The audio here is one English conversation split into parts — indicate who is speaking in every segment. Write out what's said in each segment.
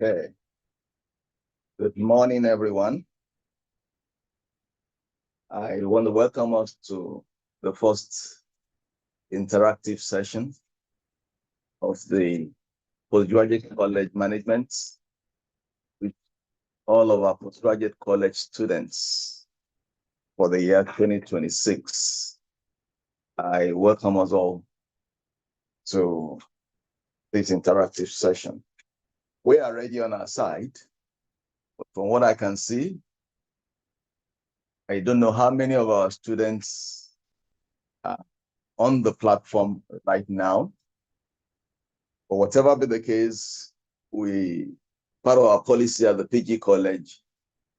Speaker 1: Okay. Good morning, everyone. I want to welcome us to the first interactive session of the postgraduate college management with all of our postgraduate college students for the year 2026. I welcome us all to this interactive session. We are ready on our side, but from what I can see, I don't know how many of our students are on the platform right now. But whatever be the case, we part of our policy at the PG College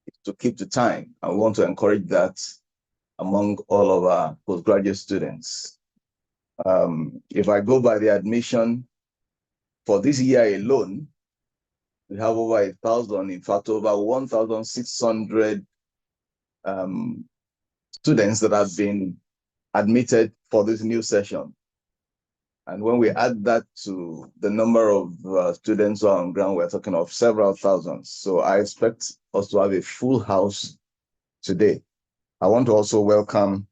Speaker 1: is to keep to time, and we want to encourage that among all of our postgraduate students. If I go by the admission for this year alone, we have over 1,000, in fact, over 1,600 students that have been admitted for this new session. And when we add that to the number of students who are on ground, we're talking of several thousands. So I expect us to have a full house today. I want to also welcome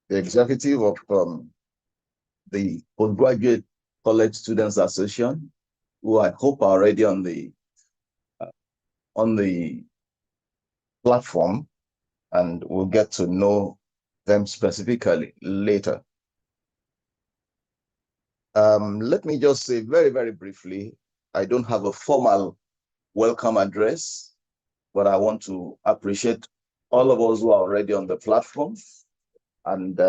Speaker 1: the executive of the Postgraduate College Students Association, who I hope are already on the platform, and we'll get to know them specifically later. Let me just say very, very briefly, I don't have a formal welcome address, but I want to appreciate all of us who are already on the platform. And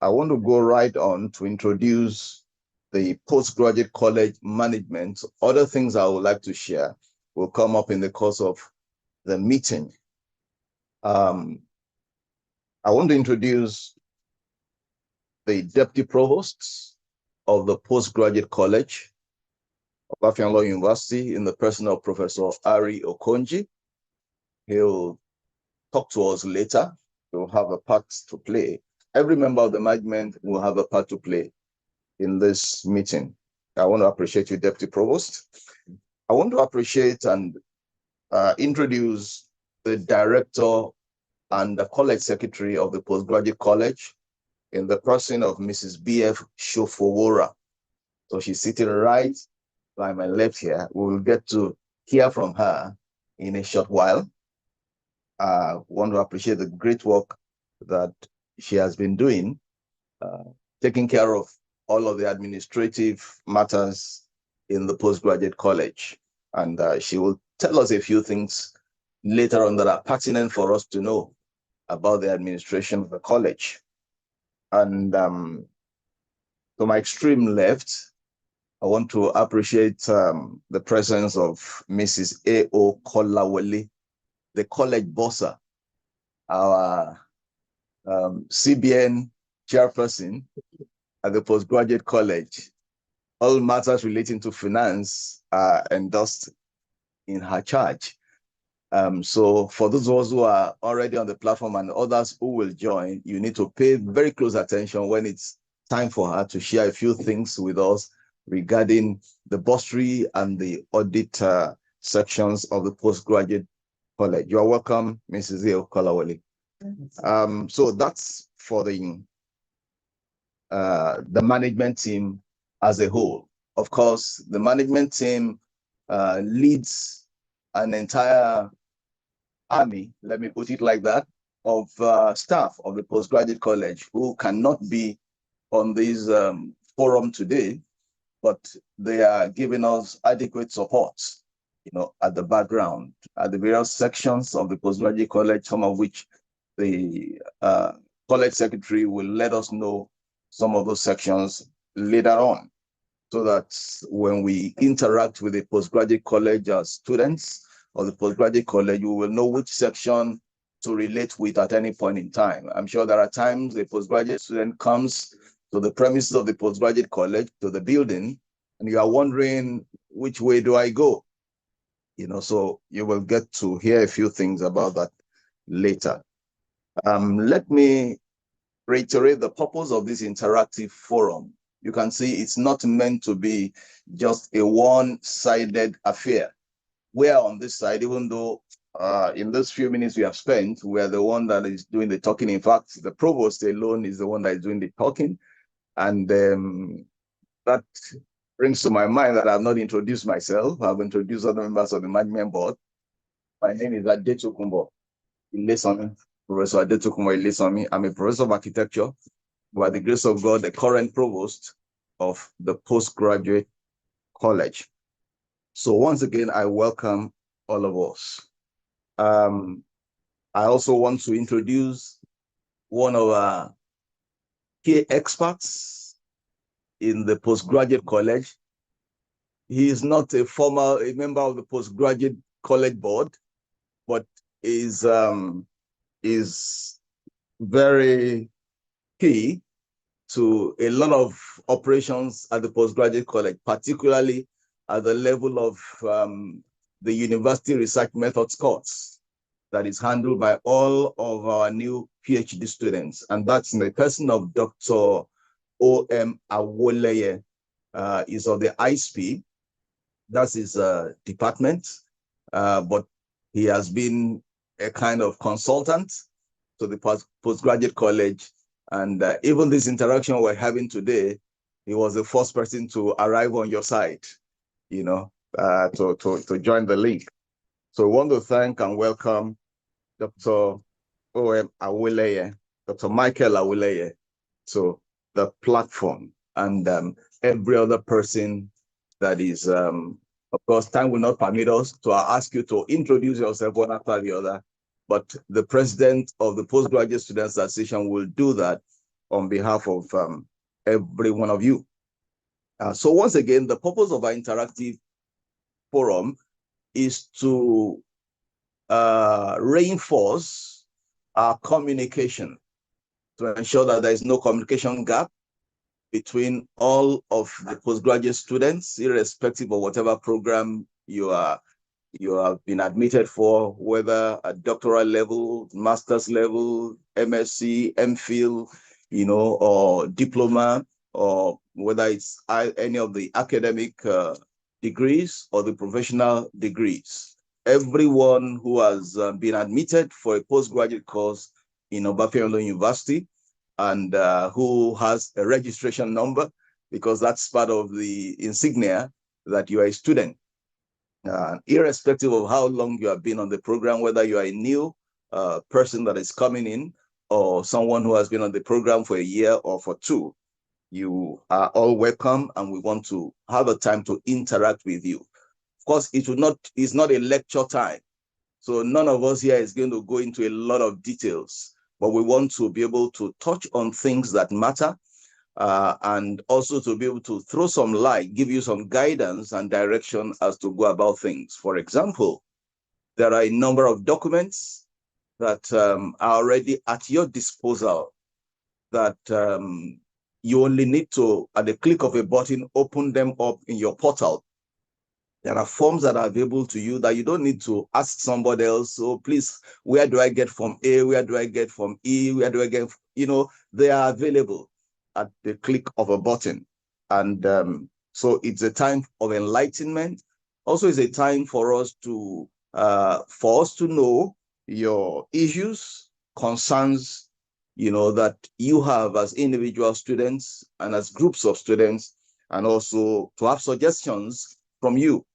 Speaker 1: I want to go right on to introduce the postgraduate college management. Other things I would like to share will come up in the course of the meeting. I want to introduce the Deputy Provost of the Postgraduate College of Afionlo University in the person of Professor Ari Okonji. He'll talk to us later. He'll have a part to play. Every member of the management will have a part to play in this meeting. I want to appreciate you, Deputy Provost. I want to appreciate and introduce the Director and the College Secretary of the Postgraduate College in the person of Mrs. B.F. Shofowora. So she's sitting right by my left here. We will get to hear from her in a short while. I want to appreciate the great work that she has been doing, taking care of all of the administrative matters in the postgraduate college. And she will tell us a few things later on that are pertinent for us to know about the administration of the college. And to my extreme left, I want to appreciate the presence of Mrs. A.O. Kolawole, the college bossa, our CBN chairperson at the postgraduate college. All matters relating to finance are endorsed in her charge. So for those of us who are already on the platform and others who will join, you need to pay very close attention when it's time for her to share a few things with us regarding the bursary and the audit sections of the postgraduate college. You are welcome, Mrs. Eo Kolawole. So that's for the management team as a whole. Of course, the management team leads an entire army, let me put it like that, of staff of the postgraduate college who cannot be on this forum today, but they are giving us adequate support, at the background, at the various sections of the postgraduate college, some of which the college secretary will let us know some of those sections later on, so that when we interact with the postgraduate college students or the postgraduate college, we will know which section to relate with at any point in time. I'm sure there are times a postgraduate student comes to the premises of the postgraduate college, to the building, and you are wondering, which way do I go? So you will get to hear a few things about that later. Let me reiterate the purpose of this interactive forum. You can see it's not meant to be just a one-sided affair. We are on this side, even though in those few minutes we have spent, we are the one that is doing the talking. In fact, the provost alone is the one that is doing the talking. And that brings to my mind that I have not introduced myself. I've introduced other members of the management board. My name is Adetokunbo Ilesami, Professor Adetokunbo Ilesami. I'm a professor of architecture, by the grace of God, the current provost of the postgraduate college. So once again, I welcome all of us. I also want to introduce one of our key experts in the postgraduate college, He is not a member of the postgraduate college board, but is very key to a lot of operations at the postgraduate college, particularly at the level of the university research methods course that is handled by all of our new PhD students. And that's in the person of Dr. O.M. Awoleye, is of the ISP. That's his department, but he has been a kind of consultant to the postgraduate college. And even this interaction we're having today, he was the first person to arrive on your side, to join the link. So we want to thank and welcome Dr. O.M. Awoleye, Dr. Michael Awoleye, to the platform, and every other person that is, of course, time will not permit us to ask you to introduce yourself one after the other, but the president of the Postgraduate Students Association will do that on behalf of every one of you. So once again, the purpose of our interactive forum is to reinforce our communication, to ensure that there is no communication gap between all of the postgraduate students, irrespective of whatever program you have been admitted for, whether at doctoral level, master's level, MSc, MPhil, or diploma, or whether it's any of the academic degrees or the professional degrees. Everyone who has been admitted for a postgraduate course in Obafemi University and who has a registration number, because that's part of the insignia that you are a student. Irrespective of how long you have been on the program, whether you are a new person that is coming in or someone who has been on the program for a year or for two, you are all welcome, and we want to have a time to interact with you. Of course, it's not a lecture time, so none of us here is going to go into a lot of details, but we want to be able to touch on things that matter, and also to be able to throw some light, give you some guidance and direction as to go about things. For example, there are a number of documents that are already at your disposal that you only need to, at the click of a button, open them up in your portal. There are forms that are available to you that you don't need to ask somebody else. So please, where do I get from A? Where do I get from E? Where do I get, they are available at the click of a button. And so it's a time of enlightenment. Also, it's a time for us to know your issues, concerns, that you have as individual students and as groups of students, and also to have suggestions from you,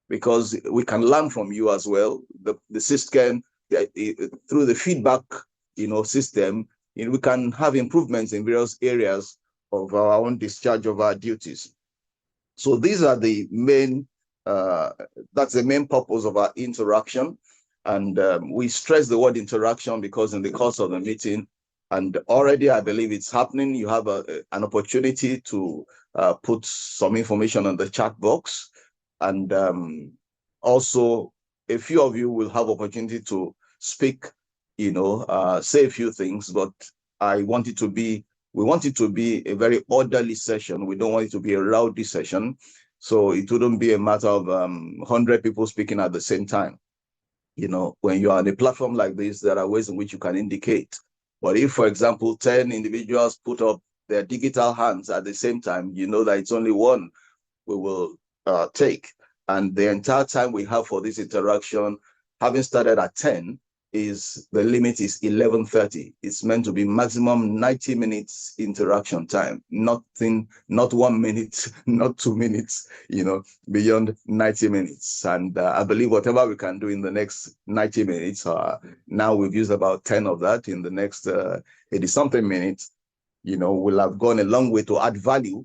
Speaker 1: because we can learn from you as well. The system, through the feedback, system, we can have improvements in various areas of our own discharge of our duties. So these are the main, that's the main purpose of our interaction. And we stress the word interaction because in the course of the meeting, and already I believe it's happening, you have an opportunity to put some information on the chat box. And also, a few of you will have opportunity to speak, say a few things, but we want it to be a very orderly session. We don't want it to be a rowdy session. So it wouldn't be a matter of 100 people speaking at the same time. When you're on a platform like this, there are ways in which you can indicate. But if, for example, 10 individuals put up their digital hands at the same time, you know that it's only one we will take. And the entire time we have for this interaction, having started at 10, the limit is 11:30. It's meant to be maximum 90 minutes interaction time, not 1 minute, not 2 minutes, beyond 90 minutes. And I believe whatever we can do in the next 90 minutes, now we've used about 10 of that, in the next 80-something minutes, will have gone a long way to add value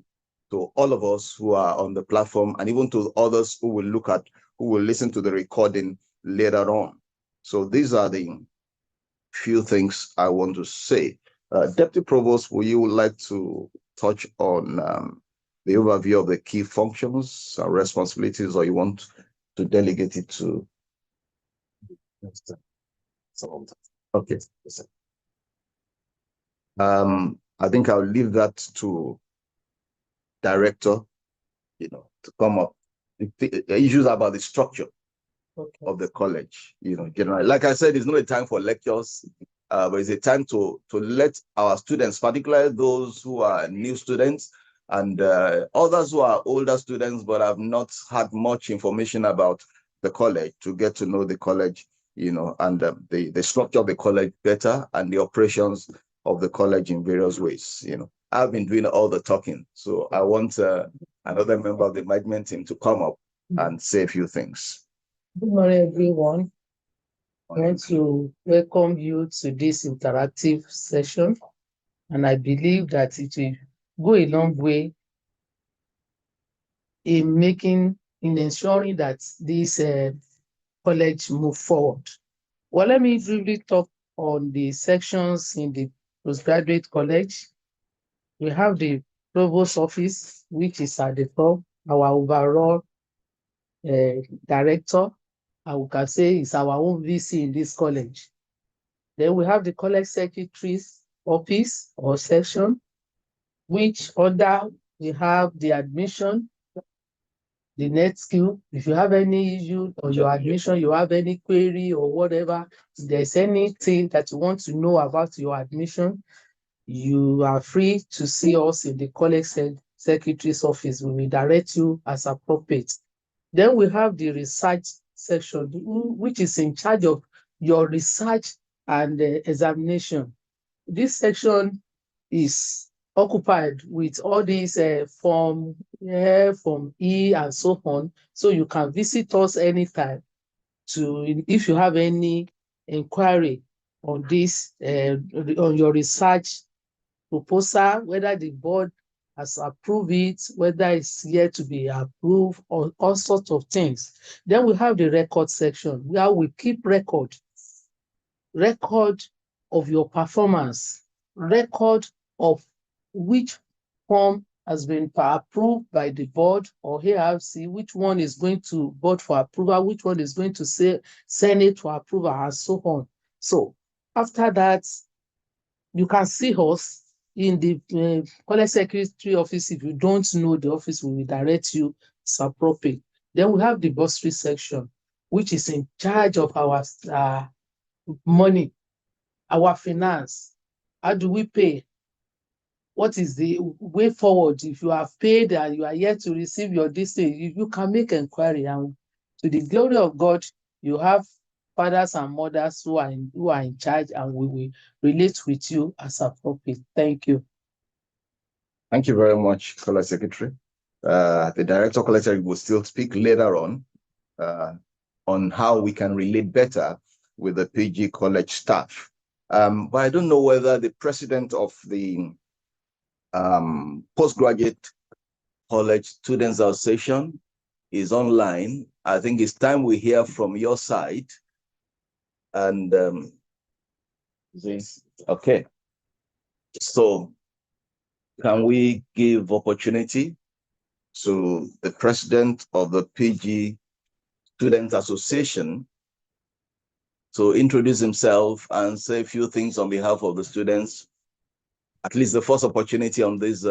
Speaker 1: to all of us who are on the platform, and even to others who will listen to the recording later on. So these are the few things I want to say. Deputy Provost, would you like to touch on the overview of the key functions and responsibilities, or you want to delegate it to someone? Okay. I think I'll leave that to director, to come up. The issues about the structure of the college, generally. Like I said, it's not a time for lectures, but it's a time to let our students, particularly those who are new students and others who are older students but have not had much information about the college, to get to know the college, and the structure of the college better, and the operations of the college in various ways. I've been doing all the talking, so I want another member of the management team to come up and say a few things.
Speaker 2: Good morning, everyone. I want to welcome you to this interactive session, and I believe that it will go a long way in ensuring that this college move forward. Well, let me briefly talk on the sections in the postgraduate college. We have the provost office, which is at the top, our overall director, and we can say is our own VC in this college. Then we have the college secretary's office or section, which under we have the admission, the net skill. If you have any issue on your admission, you have any query or whatever, if there's anything that you want to know about your admission, you are free to see us in the college secretary's office. We will direct you as appropriate. Then we have the research section, which is in charge of your research and examination. This section is occupied with all these Form F, Form E, and so on. So you can visit us anytime if you have any inquiry on this, on your research proposal, whether the board has approved it, whether it's yet to be approved, or all sorts of things. Then we have the record section where we keep record of your performance, record of which form has been approved by the board or ARC, which one is going to board for approval, which one is going to Senate for approval, and so on. So after that, you can see us in the college secretary office. If you don't know the office, we will direct you. It's appropriate. Then we have the bursary section, which is in charge of our money, our finance. How do we pay? What is the way forward? If you have paid and you are yet to receive your district, you can make inquiry. And to the glory of God, you have fathers and mothers who are in charge, and we will relate with you as appropriate. Thank you.
Speaker 1: Thank you very much, College Secretary. The Director of College Secretary will still speak later on how we can relate better with the PG College staff. But I don't know whether the president of the Postgraduate College Students Association is online. I think it's time we hear from your side. And okay. So can we give opportunity to the president of the PG Student Association to introduce himself and say a few things on behalf of the students, at least the first opportunity on this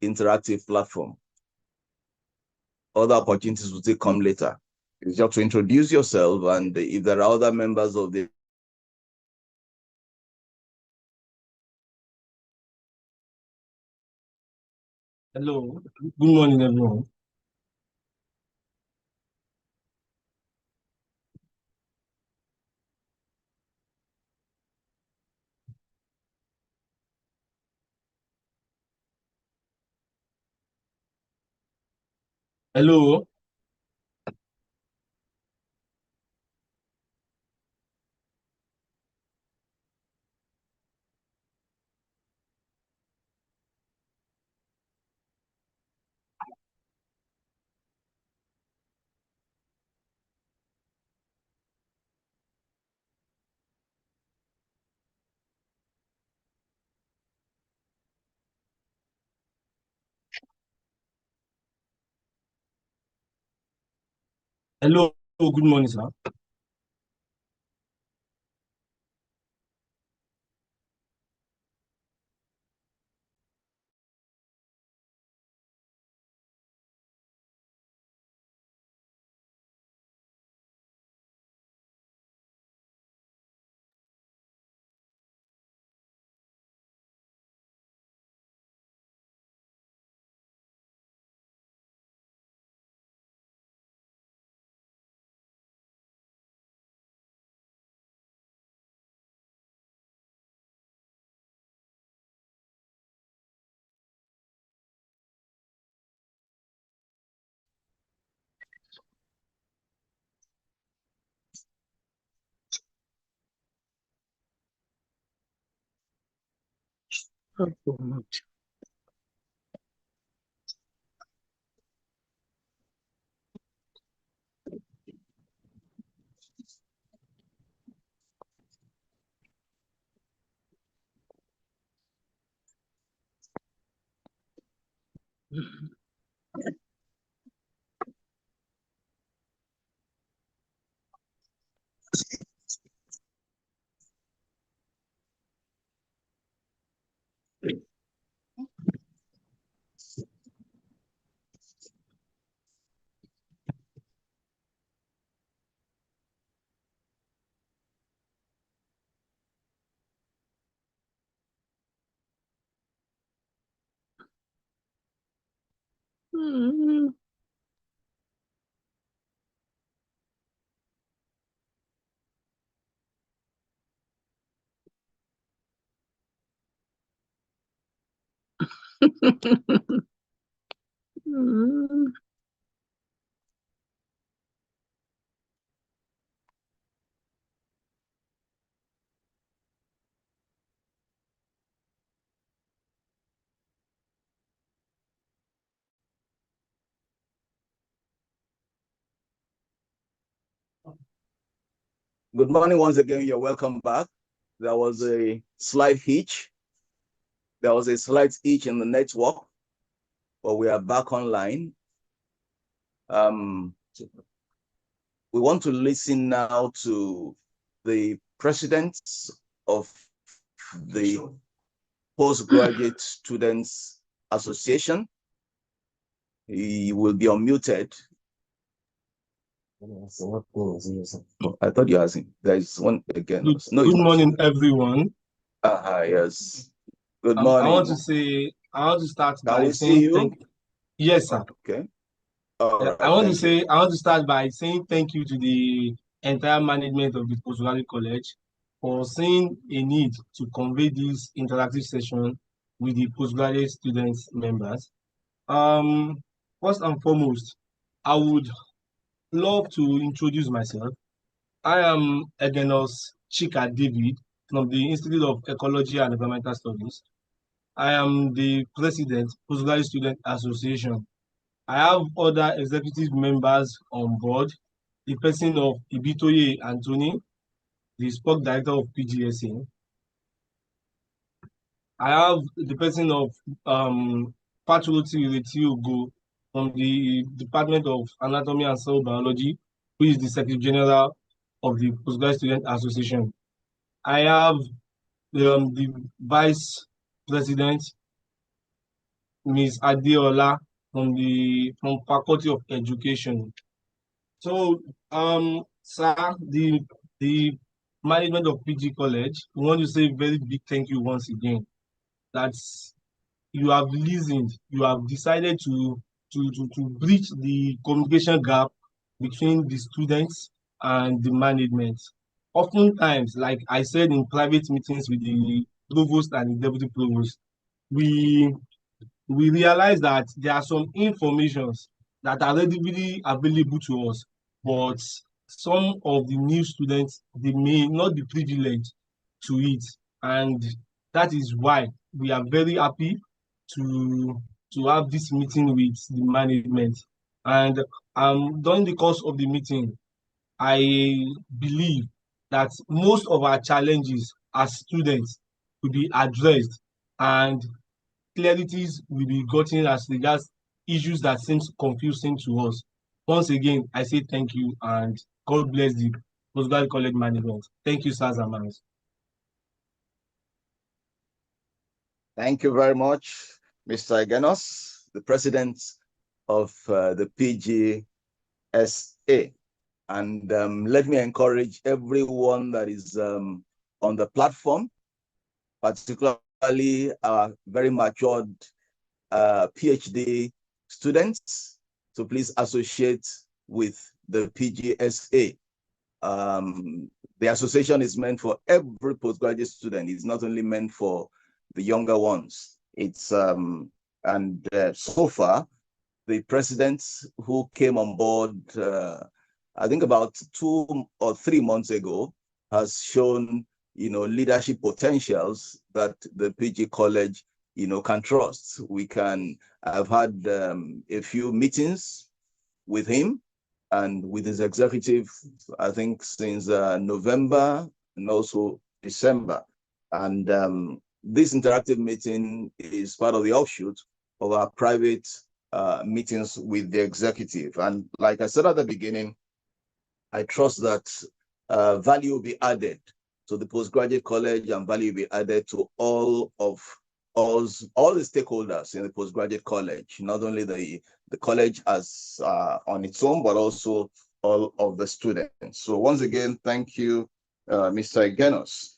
Speaker 1: interactive platform. Other opportunities will still come later. It's just to introduce yourself, and if there are other members of the
Speaker 3: Hello, good morning, everyone. Hello. Hello, good morning, sir.
Speaker 1: Good morning once again. You're welcome back. There was a slight hitch. There was a slight hitch in the network, but we are back online. We want to listen now to the president of the Postgraduate Students Association. He will be unmuted. I thought you asked him. There is one again.
Speaker 3: Good morning, everyone.
Speaker 1: Yes. Good
Speaker 3: I
Speaker 1: morning.
Speaker 3: want to start
Speaker 1: Can
Speaker 3: by
Speaker 1: we see
Speaker 3: saying
Speaker 1: you?
Speaker 3: Yes, sir.
Speaker 1: Okay. All right.
Speaker 3: I want to start by saying thank you to the entire management of the Postgraduate College for seeing a need to convey this interactive session with the postgraduate students members. First and foremost, I would love to introduce myself. I am Egenos Chika David from the Institute of Ecology and Environmental Studies. I am the president, Postgraduate Student Association. I have other executive members on board, the person of Ibitoye Anthony, the sport director of PGSA. I have the person of Patuloti Retiogo from the Department of Anatomy and Cell Biology, who is the Secretary General of the Postgraduate Student Association. I have the Vice President, Ms. Adeola, from Faculty of Education. So, sir, the management of PG College, we want to say a very big thank you once again. That's you have listened, you have decided to bridge the communication gap between the students and the management. Oftentimes, like I said in private meetings with the provost and the deputy provost, we realize that there are some informations that are readily available to us, but some of the new students, they may not be privileged to it. And that is why we are very happy to have this meeting with the management. And during the course of the meeting, I believe that most of our challenges as students will be addressed, and clarities will be gotten as regards issues that seems confusing to us. Once again, I say thank you and God bless the Postgraduate College management. Thank you, sirs and ma'ams.
Speaker 1: Thank you very much, Mr. Genos, the president of the PGSA. And let me encourage everyone that is on the platform, particularly our very matured PhD students, to please associate with the PGSA. The association is meant for every postgraduate student. It's not only meant for the younger ones. It's so far, the presidents who came on board, I think about 2 or 3 months ago, has shown, leadership potentials that the PG College, can trust. I've had a few meetings with him and with his executive, I think since November and also December. And this interactive meeting is part of the offshoot of our private meetings with the executive. And like I said at the beginning, I trust that value will be added to the postgraduate college and value will be added to all the stakeholders in the postgraduate college, not only the college as on its own, but also all of the students. So once again, thank you, Mr. Genos.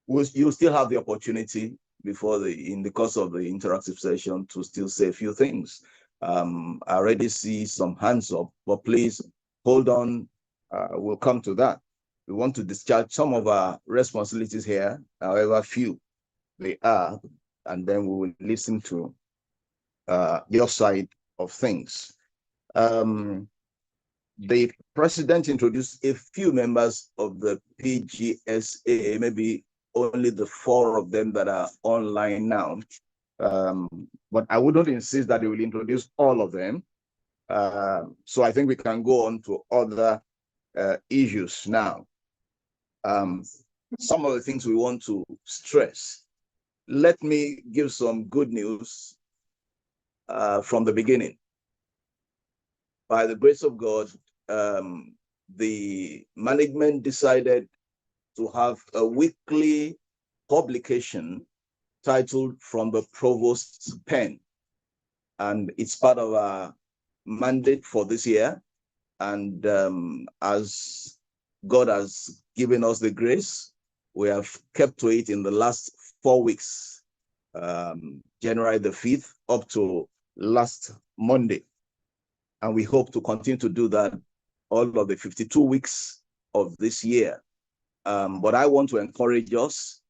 Speaker 1: You still have the opportunity in the course of the interactive session to still say a few things. I already see some hands up, but please hold on. We'll come to that. We want to discharge some of our responsibilities here, however few they are, and then we will listen to your side of things. The president introduced a few members of the PGSA, maybe only the 4 of them that are online now. But I wouldn't insist that he will introduce all of them. So I think we can go on to other issues now. Some of the things we want to stress. Let me give some good news from the beginning. By the grace of God, the management decided to have a weekly publication titled From the Provost's Pen. And it's part of our mandate for this year. And as God has given us the grace, we have kept to it in the last 4 weeks, January the 5th up to last Monday. And we hope to continue to do that all of the 52 weeks of this year. But I want to encourage us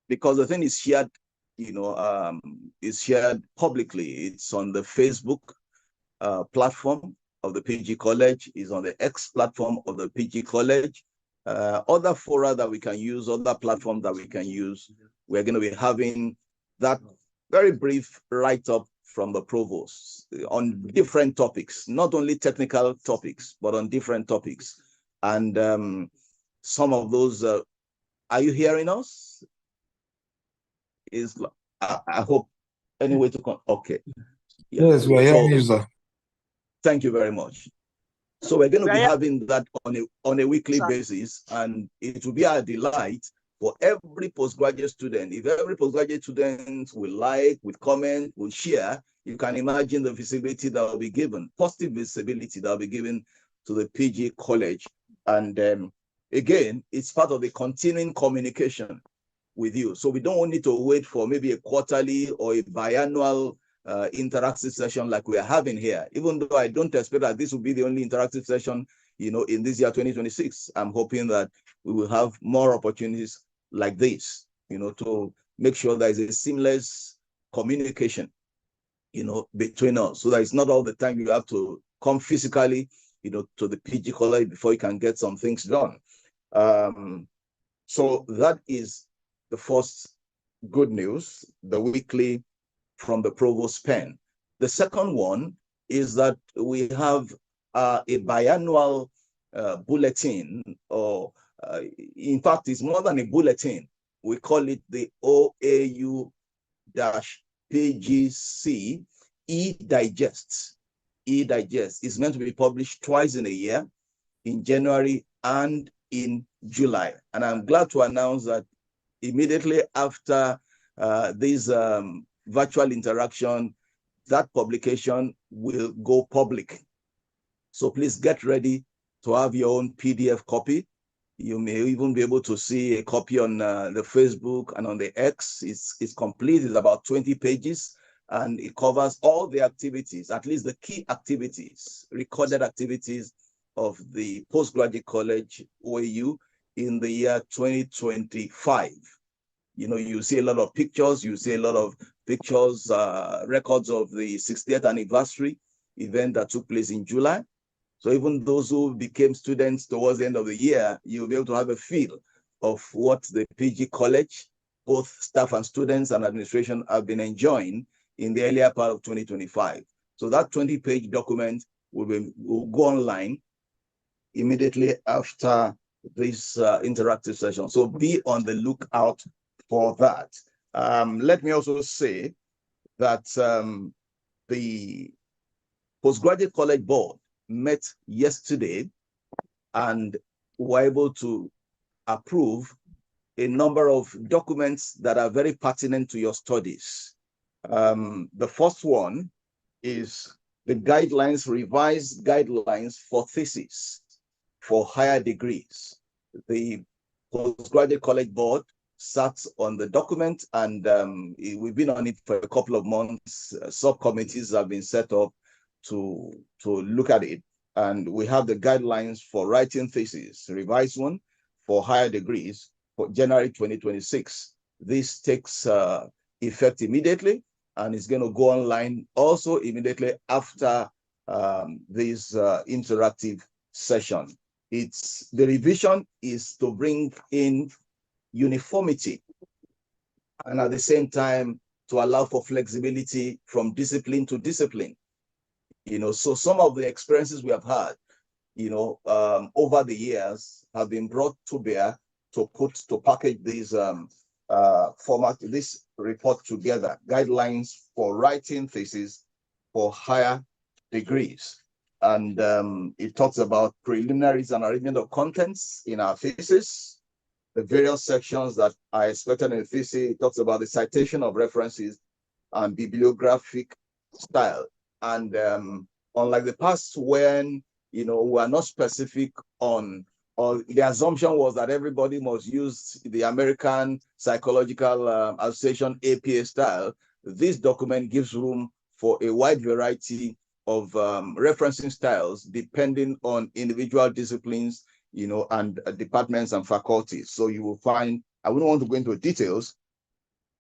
Speaker 1: because the thing is shared, is shared publicly. It's on the Facebook platform of the PG College, is on the X platform of the PG College. Other fora that we can use, other platforms that we can use. We're going to be having that very brief write-up from the provost on different topics, not only technical topics, but on different topics. And some of those, are you hearing us? I hope, anyway, okay.
Speaker 4: Yes, we are hearing you, sir.
Speaker 1: Thank you very much. So we're going to be having that on a weekly basis, and it will be our delight for every postgraduate student. If every postgraduate student will comment, will share, you can imagine the visibility that will be given, positive visibility that will be given to the PG College. And again, it's part of the continuing communication with you. So we don't need to wait for maybe a quarterly or a biannual interactive session like we are having here, even though I don't expect that this will be the only interactive session, in this year 2026. I'm hoping that we will have more opportunities like this, to make sure there is a seamless communication, between us, so that it's not all the time you have to come physically, to the PG College before you can get some things done. So that is the first good news, the weekly From the Provost's Pen. The second one is that we have a biannual bulletin, or in fact, it's more than a bulletin. We call it the OAU-PGC e-digest. E-digest is meant to be published twice in a year, in January and in July. And I'm glad to announce that immediately after this virtual interaction, that publication will go public. So please get ready to have your own PDF copy. You may even be able to see a copy on the Facebook and on the X. It's complete. It's about 20 pages, and it covers all the activities, at least the key activities, recorded activities of the Postgraduate College OAU in the year 2025. You know, you see a lot of pictures, records of the 60th anniversary event that took place in July. So even those who became students towards the end of the year, you'll be able to have a feel of what the PG College, both staff and students and administration, have been enjoying in the earlier part of 2025. So that 20-page document will go online immediately after this interactive session. So be on the lookout for that. Let me also say that the Postgraduate College Board met yesterday and were able to approve a number of documents that are very pertinent to your studies. The first one is the revised guidelines for thesis for higher degrees. The Postgraduate College Board sat on the document, and we've been on it for a couple of months. Subcommittees have been set up to look at it, and we have the guidelines for writing thesis, revised one for higher degrees for January 2026. This takes effect immediately, and it's going to go online also immediately after this interactive session. The revision is to bring in uniformity, and at the same time to allow for flexibility from discipline to discipline. You know, so some of the experiences we have had, over the years have been brought to bear to package these this report together, guidelines for writing thesis for higher degrees. And it talks about preliminaries and arrangement of contents in our thesis, the various sections that are expected in the thesis. It talks about the citation of references and bibliographic style. And unlike the past, when we are not specific on, or the assumption was that everybody must use the American Psychological Association APA style, this document gives room for a wide variety of referencing styles depending on individual disciplines, and departments and faculties. So you will find, I wouldn't want to go into details,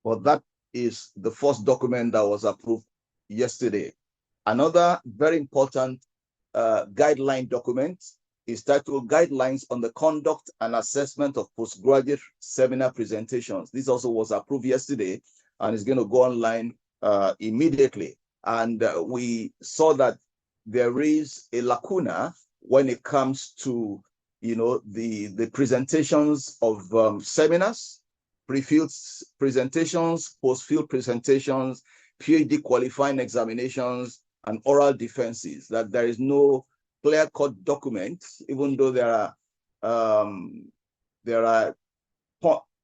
Speaker 1: but that is the first document that was approved yesterday. Another very important guideline document is titled Guidelines on the Conduct and Assessment of Postgraduate Seminar Presentations. This also was approved yesterday and is going to go online immediately. And we saw that there is a lacuna when it comes to the presentations of seminars, pre-field presentations, post-field presentations, PhD qualifying examinations, and oral defenses, that there is no clear-cut document, even though there are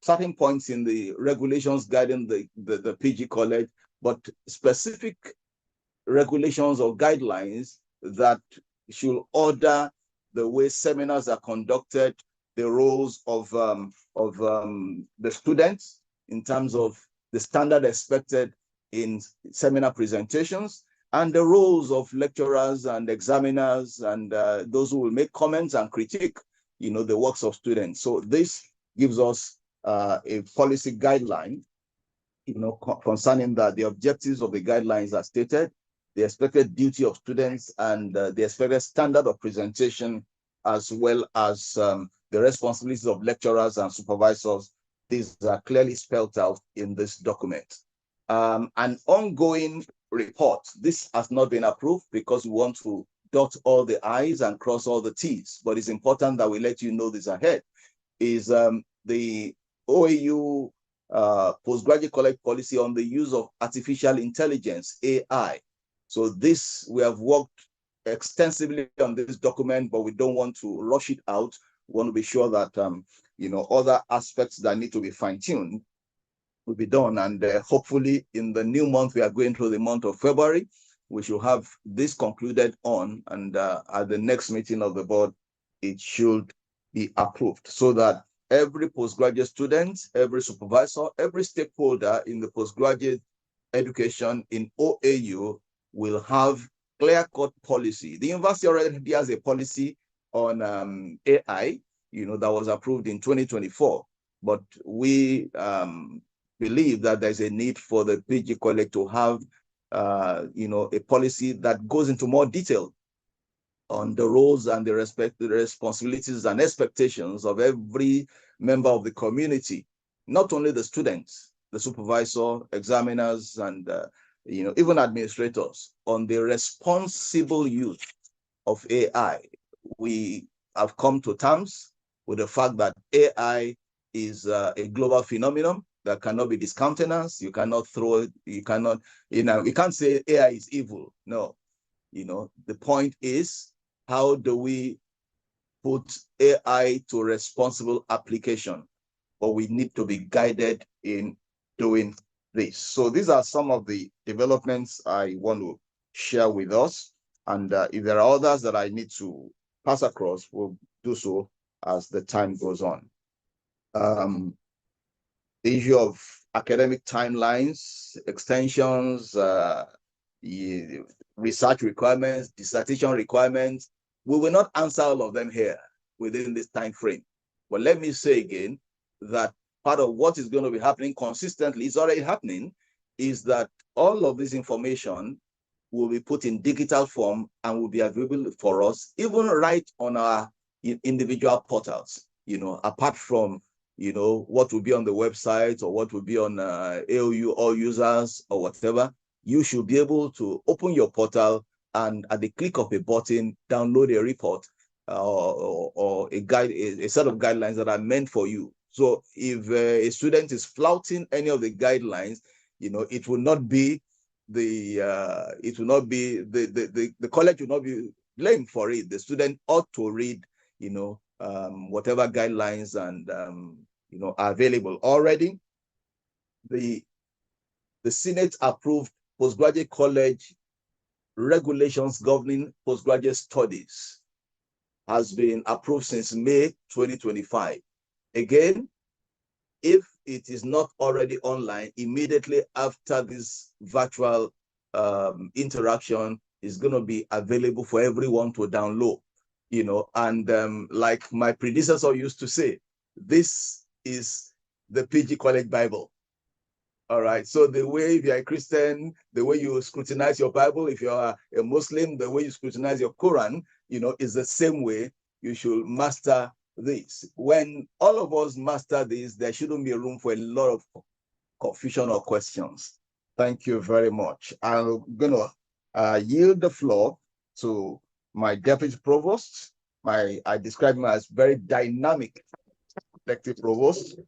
Speaker 1: certain points in the regulations guiding the PG College, but specific regulations or guidelines that should order the way seminars are conducted, the roles of the students in terms of the standard expected in seminar presentations, and the roles of lecturers and examiners and those who will make comments and critique, the works of students. So this gives us a policy guideline, concerning that the objectives of the guidelines are stated, the expected duty of students, and the expected standard of presentation, as well as the responsibilities of lecturers and supervisors. These are clearly spelled out in this document. An ongoing report. This has not been approved because we want to dot all the I's and cross all the T's, but it's important that we let you know this ahead, is the OAU Postgraduate College policy on the use of artificial intelligence, AI, So this, we have worked extensively on this document, but we don't want to rush it out. We want to be sure that, other aspects that need to be fine-tuned will be done. And hopefully in the new month, we are going through the month of February, we should have this concluded on, and at the next meeting of the board, it should be approved so that every postgraduate student, every supervisor, every stakeholder in the postgraduate education in OAU will have clear-cut policy. The university already has a policy on AI, that was approved in 2024, but we believe that there's a need for the PG College to have, a policy that goes into more detail on the roles and the responsibilities and expectations of every member of the community, not only the students, the supervisor, examiners, and even administrators, on the responsible use of AI. We have come to terms with the fact that AI is a global phenomenon that cannot be discountenanced. You cannot throw it, you cannot, you can't say AI is evil. No, the point is, how do we put AI to responsible application? But we need to be guided in doing this. So these are some of the developments I want to share with us. And if there are others that I need to pass across, we'll do so as the time goes on. The issue of academic timelines, extensions, research requirements, dissertation requirements, we will not answer all of them here within this time frame. But let me say again that part of what is going to be happening consistently, is already happening, is that all of this information will be put in digital form and will be available for us, even right on our individual portals, apart from, what will be on the website or what will be on AOU All Users or whatever. You should be able to open your portal and at the click of a button, download a report or a guide, a set of guidelines that are meant for you. So if a student is flouting any of the guidelines, it will not be the college will not be blamed for it. The student ought to read, whatever guidelines and are available already. The Senate approved postgraduate college regulations governing postgraduate studies has been approved since May 2025. Again, if it is not already online, immediately after this virtual interaction is going to be available for everyone to download, and like my predecessor used to say, this is the PG College Bible. All right. So the way, if you're a Christian, the way you scrutinize your Bible, if you're a Muslim, the way you scrutinize your Quran, is the same way you should master this. When all of us master this, there shouldn't be room for a lot of confusion or questions. Thank you very much. I'm going to yield the floor to my deputy provost. I describe him as very dynamic deputy provost.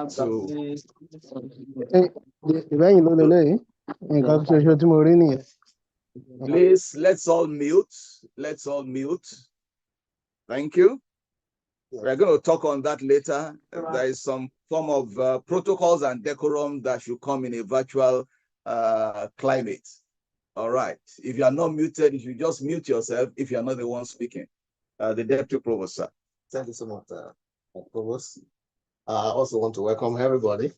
Speaker 1: So, please, let's all mute. Let's all mute. Thank you. We're going to talk on that later. There is some form of protocols and decorum that should come in a virtual climate. All right. If you are not muted, you should just mute yourself if you're not the one speaking. The deputy provost, sir.
Speaker 5: Thank you so much, Provost. I also want to welcome everybody.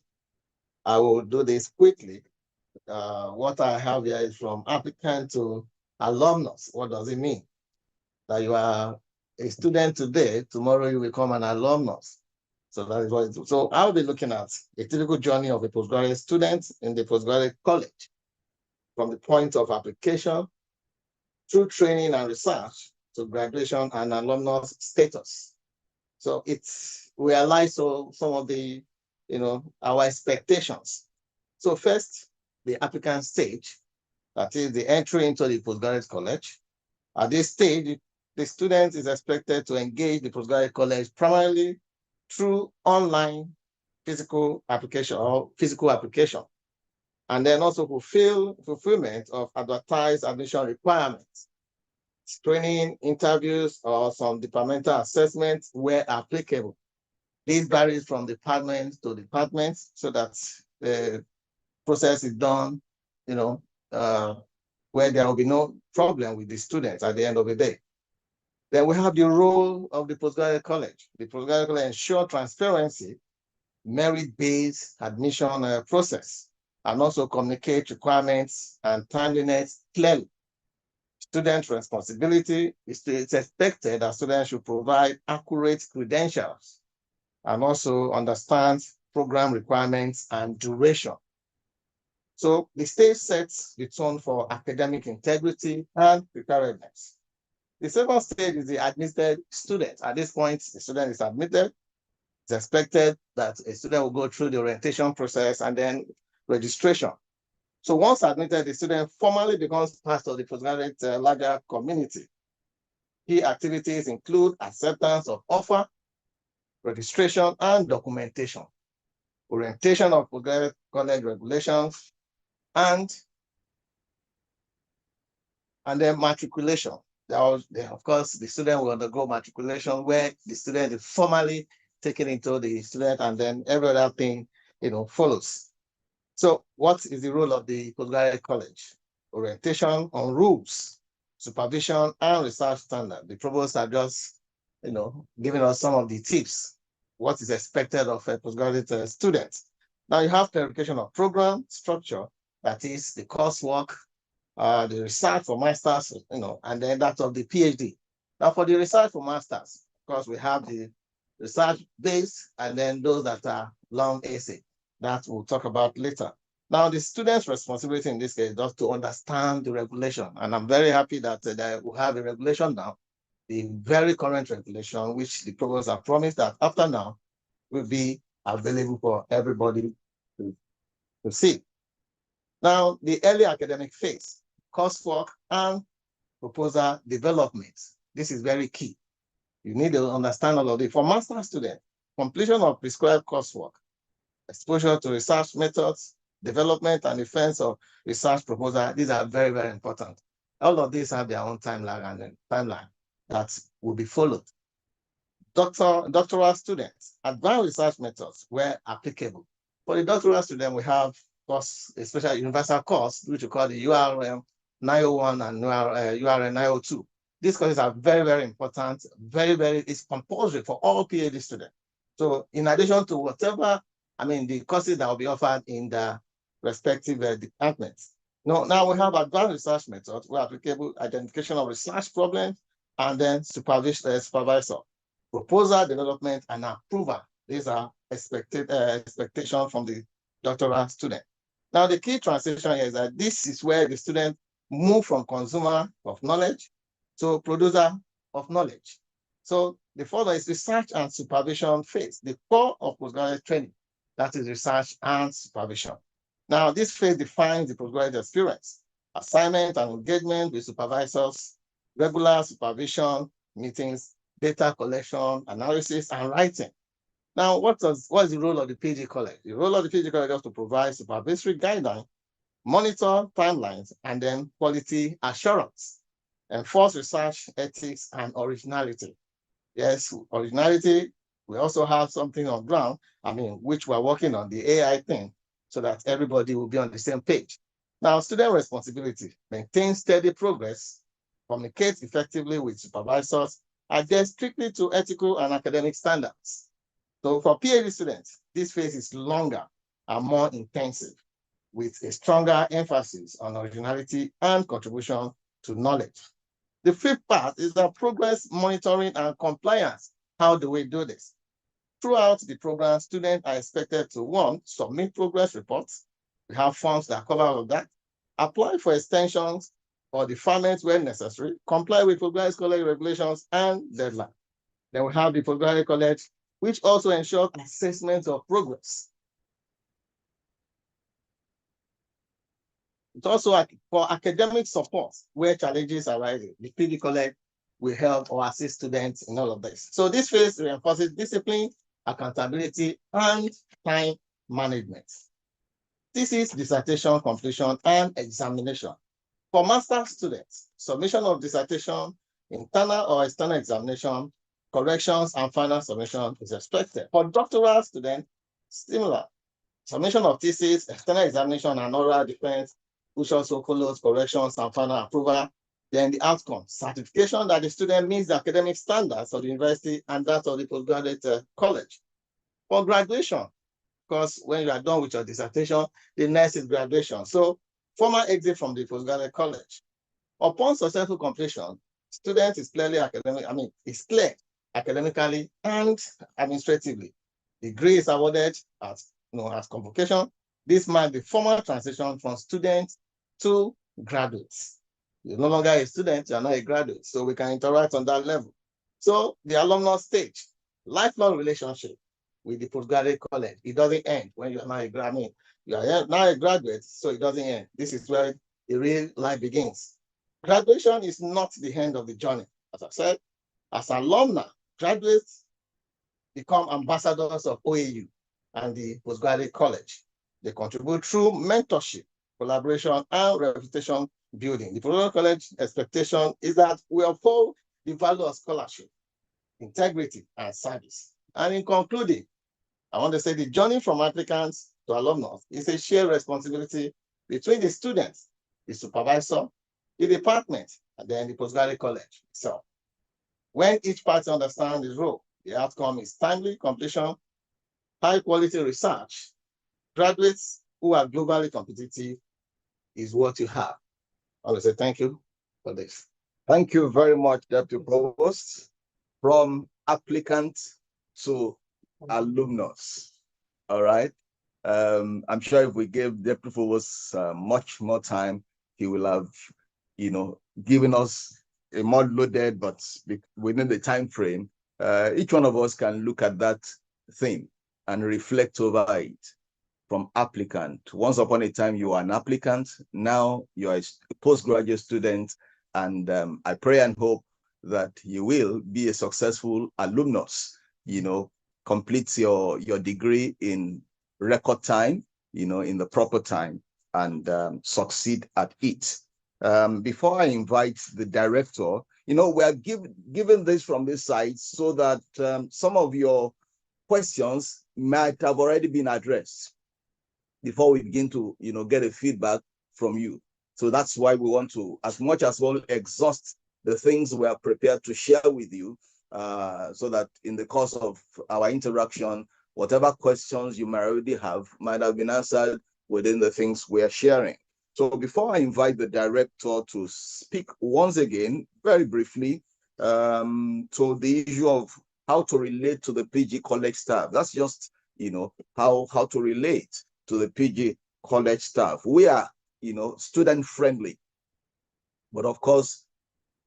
Speaker 5: I will do this quickly. What I have here is from applicant to alumnus. What does it mean? That you are a student today, tomorrow you will become an alumnus. So that is what it is. So I'll be looking at a typical journey of a postgraduate student in the postgraduate college, from the point of application through training and research to graduation and alumnus status. So we align some of the, our expectations. So first, the applicant stage, that is the entry into the postgraduate college. At this stage, the student is expected to engage the postgraduate college primarily through online physical application. and then also fulfillment of advertised admission requirements, screening, interviews, or some departmental assessments where applicable. This varies from department to department so that the process is done, where there will be no problem with the students at the end of the day. Then we have the role of the postgraduate college. The postgraduate college ensure transparency, merit-based admission process, and also communicate requirements and timeliness clearly. Student responsibility it's expected that students should provide accurate credentials and also understand program requirements and duration. So the stage sets the tone for academic integrity and preparedness. The second stage is the admitted student. At this point, the student is admitted. It's expected that a student will go through the orientation process and then registration. So once admitted, the student formally becomes part of the postgraduate larger community. Key activities include acceptance of offer, registration, and documentation, orientation of postgraduate college regulations, and then matriculation. Of course, the student will undergo matriculation where the student is formally taken into the student, and then every other thing, follows. So what is the role of the postgraduate college? Orientation on rules, supervision, and research standard. The provost are just, giving us some of the tips, what is expected of a postgraduate student. Now you have clarification of program structure, that is the coursework, the research for masters, and then that of the PhD. Now for the research for masters, of course, we have the research base and then those that are long essay. That we'll talk about later. Now, the student's responsibility in this case is just to understand the regulation. And I'm very happy that we have a regulation now, the very current regulation, which the provost have promised that after now will be available for everybody to see. Now, the early academic phase, coursework and proposal development. This is very key. You need to understand all of it. For master students, completion of prescribed coursework, exposure to research methods, development and defense of research proposal. These are very, very important. All of these have their own timeline that will be followed. Doctoral students, advanced research methods where applicable. For the doctoral student, we have course, a special universal course, which we call the URM 901 and URM 902. These courses are very, very important. It's compulsory for all PhD students. So in addition to whatever, the courses that will be offered in the respective departments. Now we have advanced research methods where applicable, identification of research problems, and then supervisor, proposal development and approval. These are expectations from the doctoral student. Now the key transition here is that this is where the student move from consumer of knowledge to producer of knowledge. So the further is research and supervision phase, the core of postgraduate training, that is research and supervision. Now this phase defines the postgraduate experience, assignment and engagement with supervisors, regular supervision meetings, data collection, analysis, and writing. Now, what is the role of the PG college? The role of the PG college is to provide supervisory guidelines, monitor timelines, and then quality assurance, enforce research ethics and originality. Yes, originality. We also have something on ground, which we're working on, the AI thing, so that everybody will be on the same page. Now, student responsibility, maintain steady progress, communicate effectively with supervisors, adhere strictly to ethical and academic standards. So for PhD students, this phase is longer and more intensive, with a stronger emphasis on originality and contribution to knowledge. The fifth part is the progress monitoring and compliance. How do we do this? Throughout the program, students are expected to, one, submit progress reports. We have forms that cover all of that. Apply for extensions or deferments where necessary. Comply with postgraduate college regulations and deadline. Then we have the postgraduate college, which also ensures assessment of progress. It's also for academic support where challenges arise. The PD college will help or assist students in all of this. So this phase reinforces discipline, accountability, and time management. thesis, dissertation, completion, and examination. For master's students, submission of dissertation, internal or external examination, corrections, and final submission is expected. For doctoral students, similar. Submission of thesis, external examination, and oral defense, which also follows corrections and final approval. Then the outcome, certification that the student meets the academic standards of the university and that of the postgraduate college. For graduation, because when you are done with your dissertation, the next is graduation. So formal exit from the postgraduate college. Upon successful completion, student is clearly is clear academically and administratively. Degree is awarded as convocation. This marks the formal transition from student to graduates. You're no longer a student, you're not a graduate, so we can interact on that level. So the alumni stage, lifelong relationship with the postgraduate college. It doesn't end when you're now a graduate. You are now a graduate, so it doesn't end. This is where the real life begins. Graduation is not the end of the journey. As I said, as alumni, graduates become ambassadors of OAU and the postgraduate college. They contribute through mentorship, collaboration, and reputation building. The postgraduate college expectation is that we uphold the value of scholarship, integrity, and service. And in concluding, I want to say the journey from applicants to alumni is a shared responsibility between the students, the supervisor, the department, and then the postgraduate college itself. When each party understands its role, the outcome is timely completion, high quality research, graduates who are globally competitive is what you have. I want to say thank you for this.
Speaker 1: Thank you very much, Deputy Provost. From applicant to alumnus. All right. I'm sure if we gave Deputy Provost much more time, he will have, given us a more loaded, but within the time frame, each one of us can look at that thing and reflect over it. From applicant. Once upon a time, you are an applicant. Now you are a postgraduate student. And I pray and hope that you will be a successful alumnus, complete your degree in record time, in the proper time, and succeed at it. Before I invite the director, we are given this from this side so that some of your questions might have already been addressed before we begin to, get a feedback from you. So that's why we want to, as much as well, exhaust the things we are prepared to share with you, so that in the course of our interaction, whatever questions you might already have might have been answered within the things we are sharing. So before I invite the director to speak once again, very briefly, to the issue of how to relate to the PG college staff. That's just, how to relate to the PG college staff. We are, student friendly, but of course,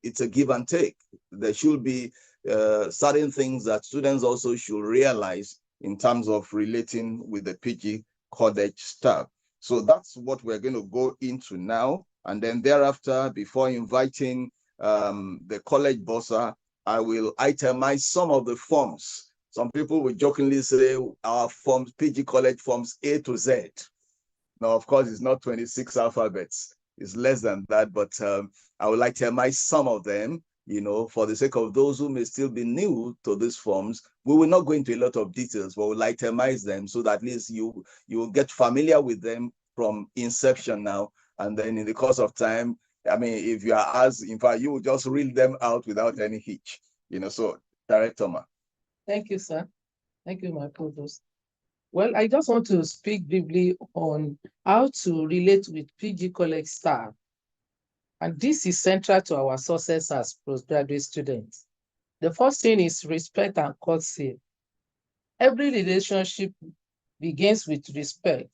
Speaker 1: it's a give and take. There should be certain things that students also should realize in terms of relating with the PG college staff. So that's what we're going to go into now. And then thereafter, before inviting the college bursar, I will itemize some of the forms. Some people will jokingly say our forms, PG college forms A to Z. Now, of course, it's not 26 alphabets. It's less than that, but I would like to itemize some of them, for the sake of those who may still be new to these forms. We will not go into a lot of details, but we'll itemize them so that at least you will get familiar with them from inception now. And then in the course of time, if you are asked, in fact, you will just read them out without any hitch, so Director Ma.
Speaker 2: Thank you, sir. Thank you, my provost. Well, I just want to speak briefly on how to relate with PG college staff. And this is central to our success as postgraduate students. The first thing is respect and courtesy. Every relationship begins with respect.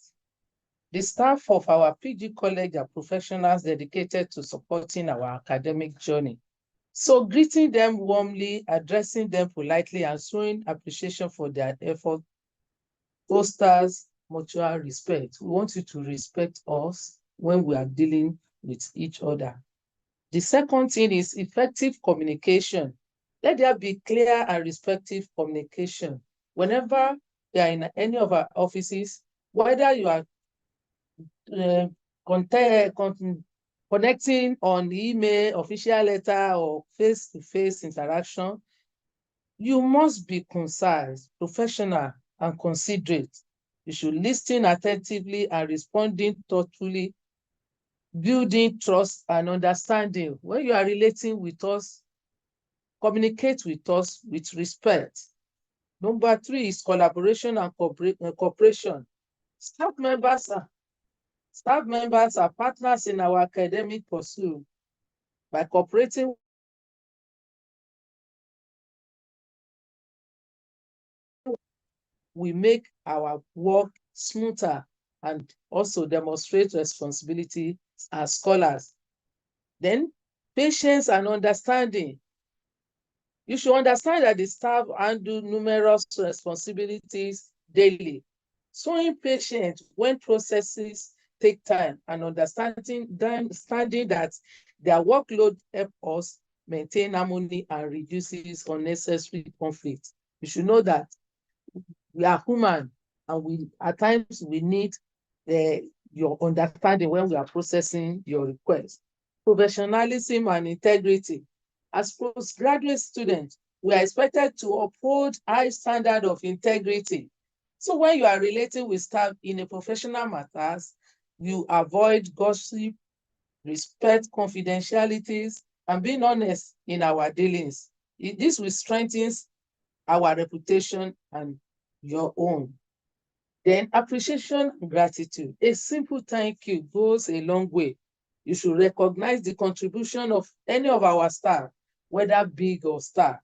Speaker 2: The staff of our PG college are professionals dedicated to supporting our academic journey. So greeting them warmly, addressing them politely, and showing appreciation for their effort fosters mutual respect. We want you to respect us when we are dealing with each other. The second thing is effective communication. Let there be clear and respectful communication. Whenever you are in any of our offices, whether you are connecting on email, official letter, or face-to-face interaction, you must be concise, professional, and considerate. You should listen attentively and responding thoughtfully, building trust and understanding. When you are relating with us, communicate with us with respect. Number 3 is collaboration and cooperation. Staff members are partners in our academic pursuit. By cooperating, we make our work smoother and also demonstrate responsibility as scholars. Then, patience and understanding. You should understand that the staff handle numerous responsibilities daily. Showing patience when processes take time and understanding that their workload helps us maintain harmony and reduces unnecessary conflict. You should know that we are human and at times we need your understanding when we are processing your request. Professionalism and integrity. As postgraduate students, we are expected to uphold high standard of integrity. So when you are relating with staff in a professional matters, you avoid gossip, respect confidentialities, and being honest in our dealings. This will strengthen our reputation and your own. Then appreciation and gratitude. A simple thank you goes a long way. You should recognize the contribution of any of our staff, whether big or small.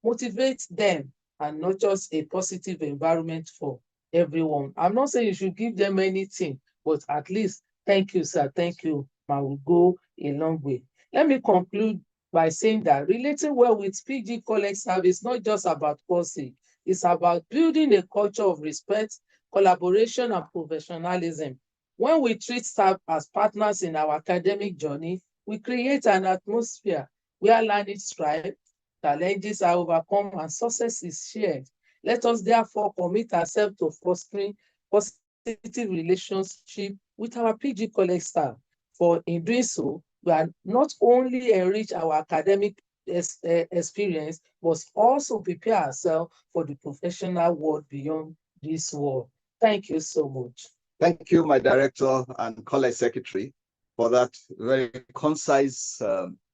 Speaker 2: Motivate them and nurtures a positive environment for everyone. I'm not saying you should give them anything, but at least thank you, sir, thank you, man, will go a long way. Let me conclude by saying that relating well with PG College staff is not just about policy. It's about building a culture of respect, collaboration, and professionalism. When we treat staff as partners in our academic journey, we create an atmosphere where learning thrives, challenges are overcome, and success is shared. Let us therefore commit ourselves to fostering positive relationship with our PG College staff. For in doing so, we are not only enrich our academic experience, but also prepare ourselves for the professional world beyond this world. Thank you so much.
Speaker 1: Thank you, my director and college secretary, for that very concise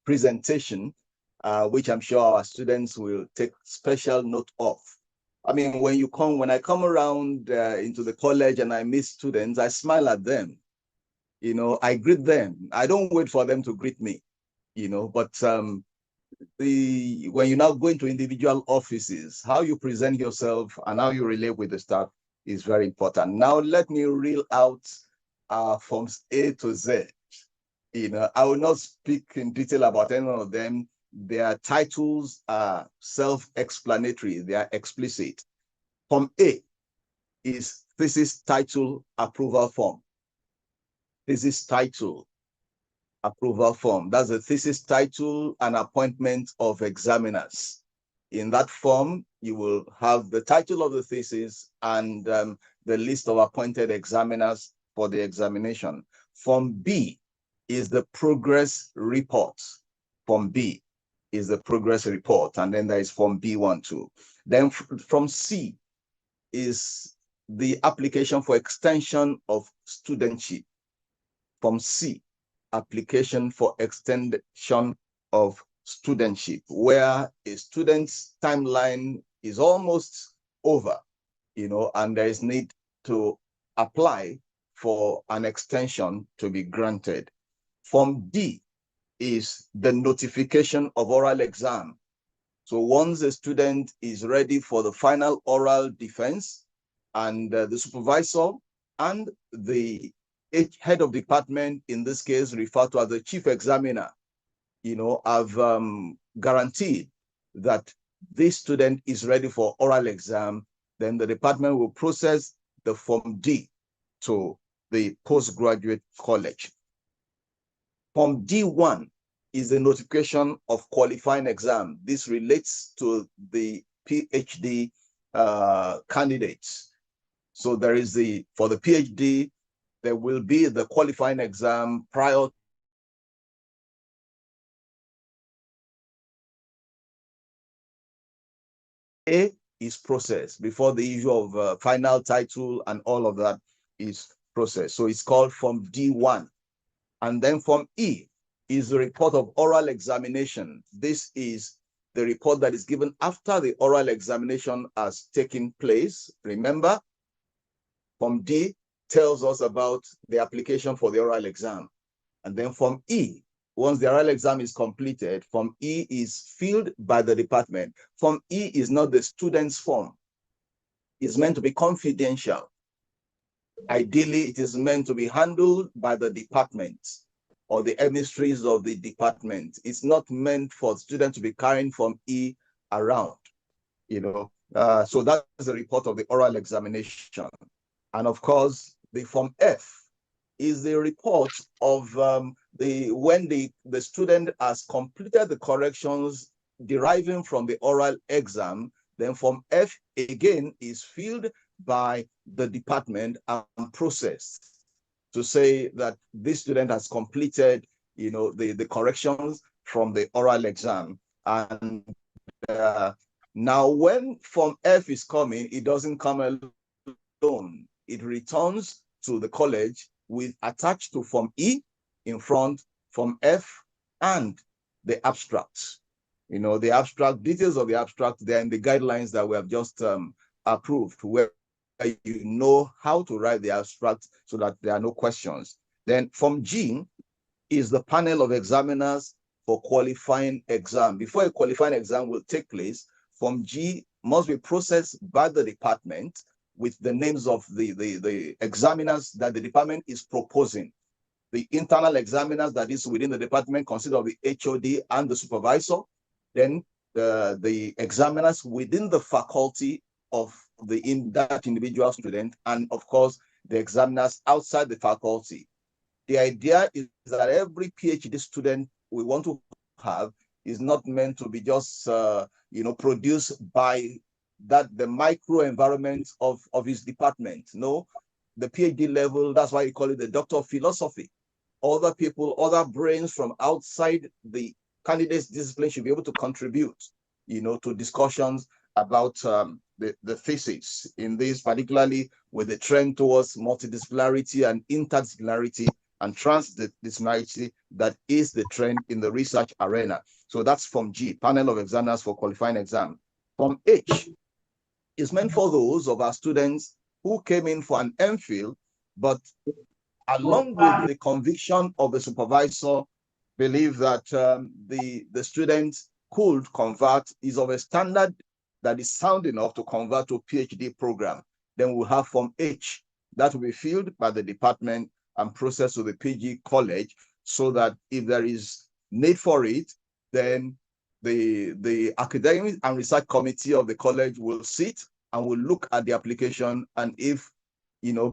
Speaker 1: presentation, which I'm sure our students will take special note of. I mean, when I come around into the college and I meet students, I smile at them. You know, I greet them. I don't wait for them to greet me, you know, but when you now go into individual offices, how you present yourself and how you relate with the staff is very important. Now, let me reel out from A to Z. You know, I will not speak in detail about any of them. Their titles are self-explanatory. They are explicit. Form A is thesis title approval form. Thesis title approval form. That's a thesis title and appointment of examiners. In that form, you will have the title of the thesis and the list of appointed examiners for the examination. Form B is the progress report. Form B is the progress report, and then there is Form B1 too. Then from C is the application for extension of studentship. Form C, application for extension of studentship, where a student's timeline is almost over, you know, and there is need to apply for an extension to be granted. Form D is the notification of oral exam. So once a student is ready for the final oral defense, and the supervisor and the head of department, in this case referred to as the chief examiner, you know, have guaranteed that this student is ready for oral exam, then the department will process the Form D to the postgraduate college. Form D1 is the notification of qualifying exam. This relates to the PhD candidates. So there is for the PhD, there will be the qualifying exam prior A is processed before the issue of final title and all of that is processed. So it's called Form D1. And then Form E is the report of oral examination. This is the report that is given after the oral examination has taken place. Remember, Form D tells us about the application for the oral exam. And then Form E, once the oral exam is completed, Form E is filled by the department. Form E is not the student's form. It's meant to be confidential. Ideally, it is meant to be handled by the department or the emissaries of the department. It's not meant for students to be carrying Form E around, So that's the report of the oral examination. And of course, the Form F is the report of when the student has completed the corrections deriving from the oral exam. Then Form F again is filled by the department and processed to say that this student has completed, the corrections from the oral exam. And now when Form F is coming, it doesn't come alone. It returns to the college with attached to Form E in front, Form F, and the abstract. The abstract, details of the abstract, they're in the guidelines that we have just approved, where you know how to write the abstract so that there are no questions. Then Form G is the panel of examiners for qualifying exam. Before a qualifying exam will take place, Form G must be processed by the department with the names of the examiners that the department is proposing. The internal examiners that is within the department consist of the HOD and the supervisor. Then the examiners within the faculty of that individual student, and of course, the examiners outside the faculty. The idea is that every PhD student we want to have is not meant to be just, produced by the micro environment of his department. No, the PhD level, that's why you call it the Doctor of Philosophy. Other people, other brains from outside the candidate's discipline should be able to contribute, to discussions about the thesis in this, particularly with the trend towards multidisciplinarity and interdisciplinarity and transdisciplinarity that is the trend in the research arena. So that's Form G, panel of examiners for qualifying exam. Form H is meant for those of our students who came in for an MPhil, but along with the conviction of the supervisor, believe that the student could convert, is of a standard that is sound enough to convert to a PhD program. Then we'll have Form H that will be filled by the department and processed to the PG college, so that if there is need for it, then the academic and research committee of the college will sit and will look at the application, and if,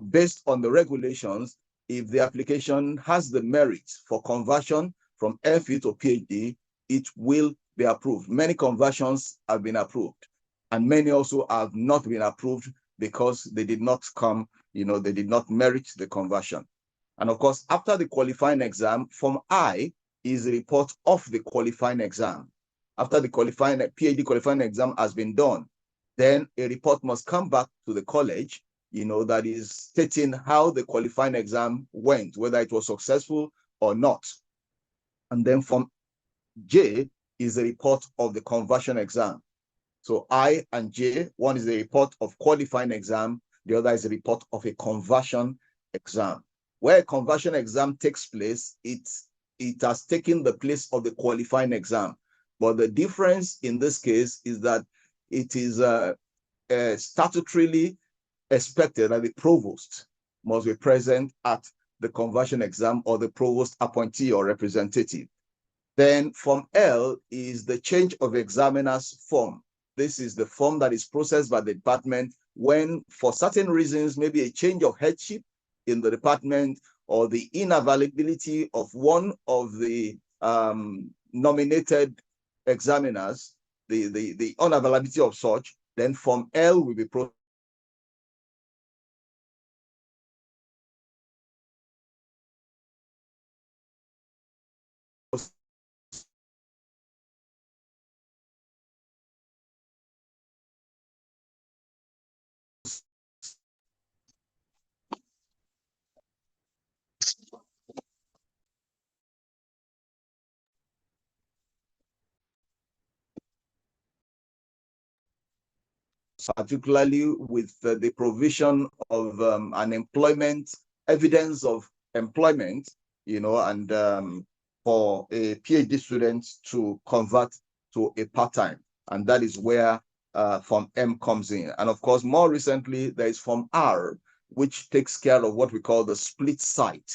Speaker 1: based on the regulations, if the application has the merit for conversion from MPhil to PhD, it will be approved. Many conversions have been approved, and many also have not been approved because they did not come, they did not merit the conversion. And of course, after the qualifying exam, Form I is the report of the qualifying exam. After the PhD qualifying exam has been done, then a report must come back to the college, that is stating how the qualifying exam went, whether it was successful or not. And then Form J is the report of the conversion exam. So I and J, one is the report of qualifying exam, the other is the report of a conversion exam. Where a conversion exam takes place, it has taken the place of the qualifying exam. But the difference in this case is that it is statutorily expected that the provost must be present at the conversion exam, or the provost appointee or representative. Then Form L is the change of examiner's form. This is the form that is processed by the department when, for certain reasons, maybe a change of headship in the department, or the inavailability of one of the nominated examiners, the unavailability of such, then Form L will be processed particularly with the provision of an employment, evidence of employment, and for a PhD student to convert to a part-time. And that is where Form M comes in. And of course, more recently, there is Form R, which takes care of what we call the split site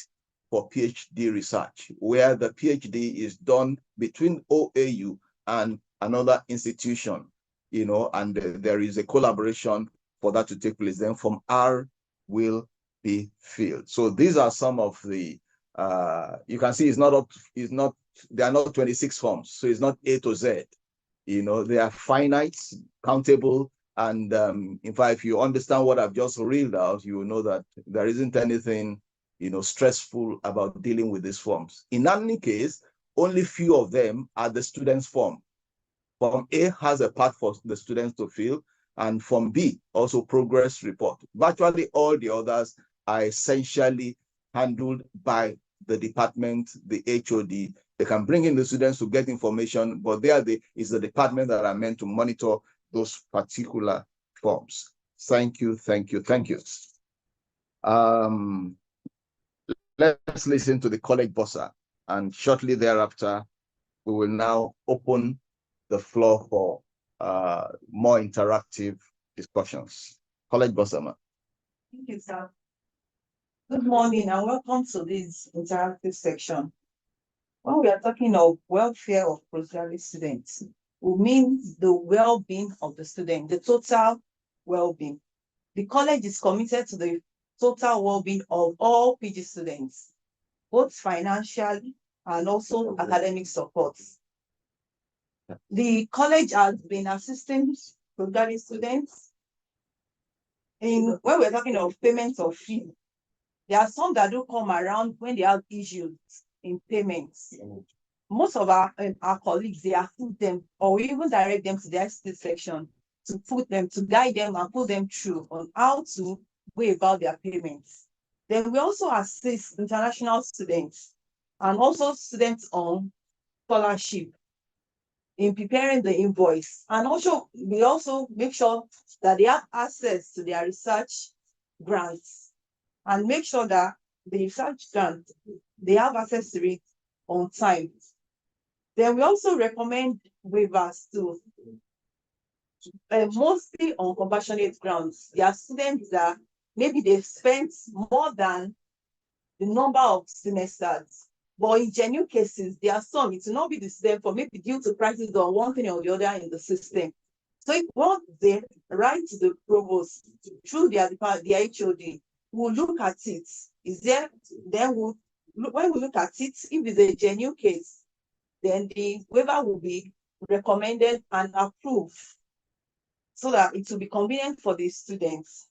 Speaker 1: for PhD research, where the PhD is done between OAU and another institution, and there is a collaboration for that to take place. Then Form R will be filled. So these are some of the, you can see there are not 26 forms, so it's not A to Z. They are finite, countable, and in fact, if you understand what I've just read out, you will know that there isn't anything, stressful about dealing with these forms. In any case, only few of them are the student's form. Form A has a part for the students to fill, and Form B also progress report. Virtually all the others are essentially handled by the department, the HOD. They can bring in the students to get information, but is the department that are meant to monitor those particular forms. Thank you, thank you, thank you. Let's listen to the college bursar, and shortly thereafter, we will now open the floor for more interactive discussions. College bursar.
Speaker 6: Thank you, sir. Good morning and welcome to this interactive section. When we are talking of welfare of postgraduate students, we mean the well-being of the student, the total well-being. The college is committed to the total well-being of all PG students, both financial and also academic support. The college has been assisting postgraduate students when we're talking of payment of fee. There are some that do come around when they have issues in payments. Most of our colleagues, they assist them or even direct them to the ICT section to guide them and put them through on how to go about their payments. Then we also assist international students and also students on scholarship in preparing the invoice. And also, we also make sure that they have access to their research grants and make sure that the research grant, they have access to it on time. Then we also recommend waivers to mostly on compassionate grounds. There are students that maybe they've spent more than the number of semesters, but in genuine cases, there are some, it will not be the same for maybe due to prices on one thing or the other in the system. So if what they write to the provost through their HOD, we'll look at it. When we look at it, if it's a genuine case, then the waiver will be recommended and approved so that it will be convenient for the students.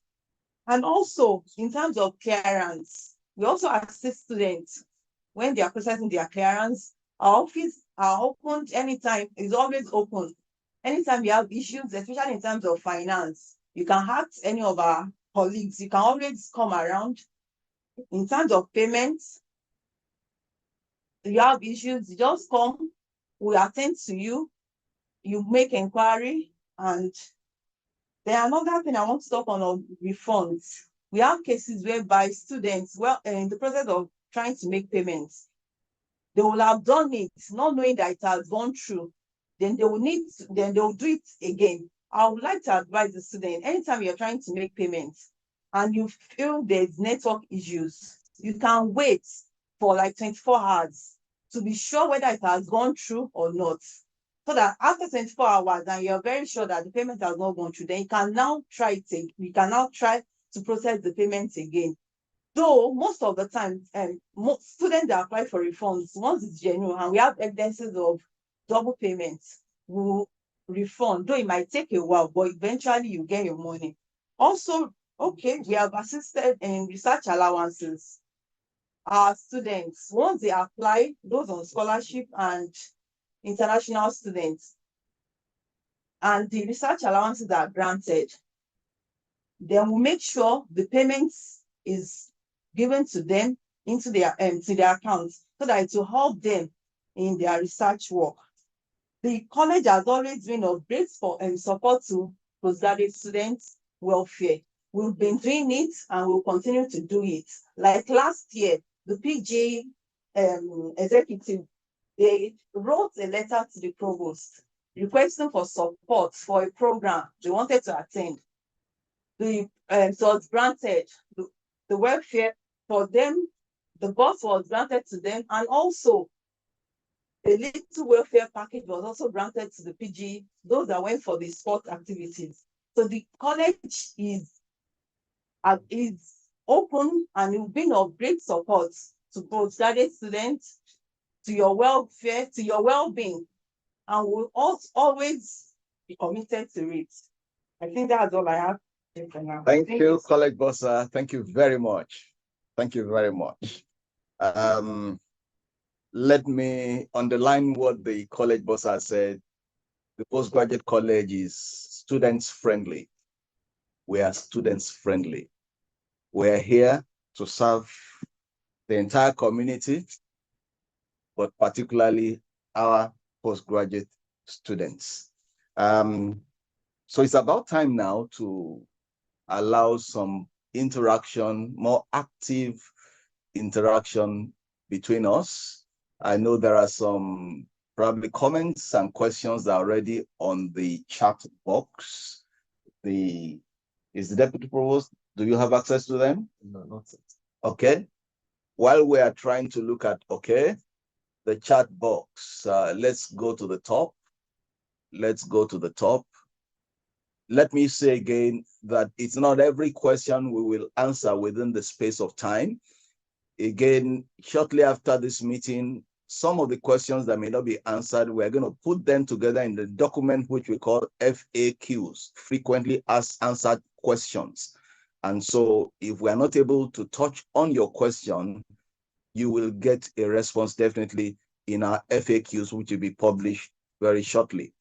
Speaker 6: And also, in terms of clearance, we also assist students when they are processing their clearance. Our office are open anytime, is always open. Anytime you have issues, especially in terms of finance, you can ask any of our colleagues. You can always come around. In terms of payments, you have issues, you just come, we attend to you, you make inquiry. And then another thing I want to talk on refunds. We have cases whereby students, in the process of trying to make payments, they will have done it, not knowing that it has gone through. Then they will do it again. I would like to advise the student, anytime you're trying to make payments and you feel there's network issues, you can wait for like 24 hours to be sure whether it has gone through or not. So that after 24 hours and you're very sure that the payment has not gone through, then you can now try to process the payment again. Though most of the time, students that apply for refunds, once it's genuine and we have evidences of double payments, will refund. Though it might take a while, but eventually you get your money. Also, we have assisted in research allowances. Our students, once they apply, those on scholarship and international students, and the research allowances are granted, then we'll make sure the payments is given to them into their accounts so that it will help them in their research work. The college has always been of great support to postgraduate students' welfare. We've been doing it and we'll continue to do it. Like last year, the PG executive, they wrote a letter to the provost requesting for support for a program they wanted to attend. The so was granted the welfare for them, the bus was granted to them, and also a little welfare package was also granted to the PG, those that went for the sport activities. So the college is open and it will be of great support to postgraduate students, to your welfare, to your well-being, and will always be committed to it. I think that's all I have for now.
Speaker 1: Thank you, College Bossa. Thank you very much. Thank you very much. Let me underline what the College Bossa said. The postgraduate college is students friendly. We are students friendly. We are here to serve the entire community, but particularly our postgraduate students. So it's about time now to allow some interaction, more active interaction between us. I know there are some probably comments and questions that are already on the chat box. Is the Deputy Provost, do you have access to them?
Speaker 5: No, not yet.
Speaker 1: Okay. While we are trying to look at, the chat box, let's go to the top. Let's go to the top. Let me say again that it's not every question we will answer within the space of time. Again, shortly after this meeting, some of the questions that may not be answered, we're going to put them together in the document which we call FAQs, frequently asked answered questions. And so if we're not able to touch on your question, you will get a response definitely in our FAQs, which will be published very shortly.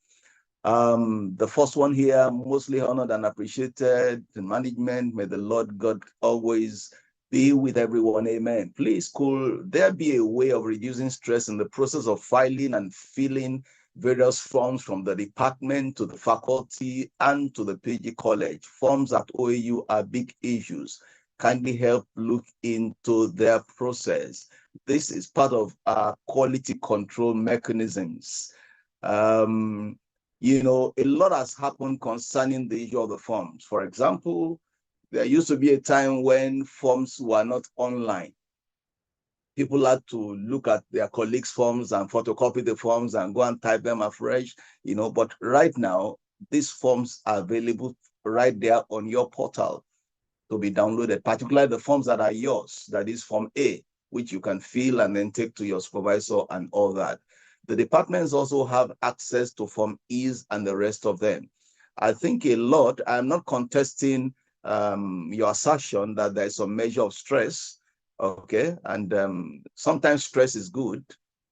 Speaker 1: The first one here, mostly honored and appreciated, the management, may the Lord God always be with everyone, amen. Please, could there be a way of reducing stress in the process of filing and filling various forms from the department to the faculty and to the PG College? Forms at OAU are big issues. Kindly help look into their process. This is part of our quality control mechanisms. You know, a lot has happened concerning the issue of the forms. For example, there used to be a time when forms were not online. People had to look at their colleagues' forms and photocopy the forms and go and type them afresh, you know, but right now, these forms are available right there on your portal to be downloaded, particularly the forms that are yours, that is Form A, which you can fill and then take to your supervisor and all that. The departments also have access to Form E's and the rest of them. I think a lot, I'm not contesting your assertion that there's some measure of stress, okay? And sometimes stress is good.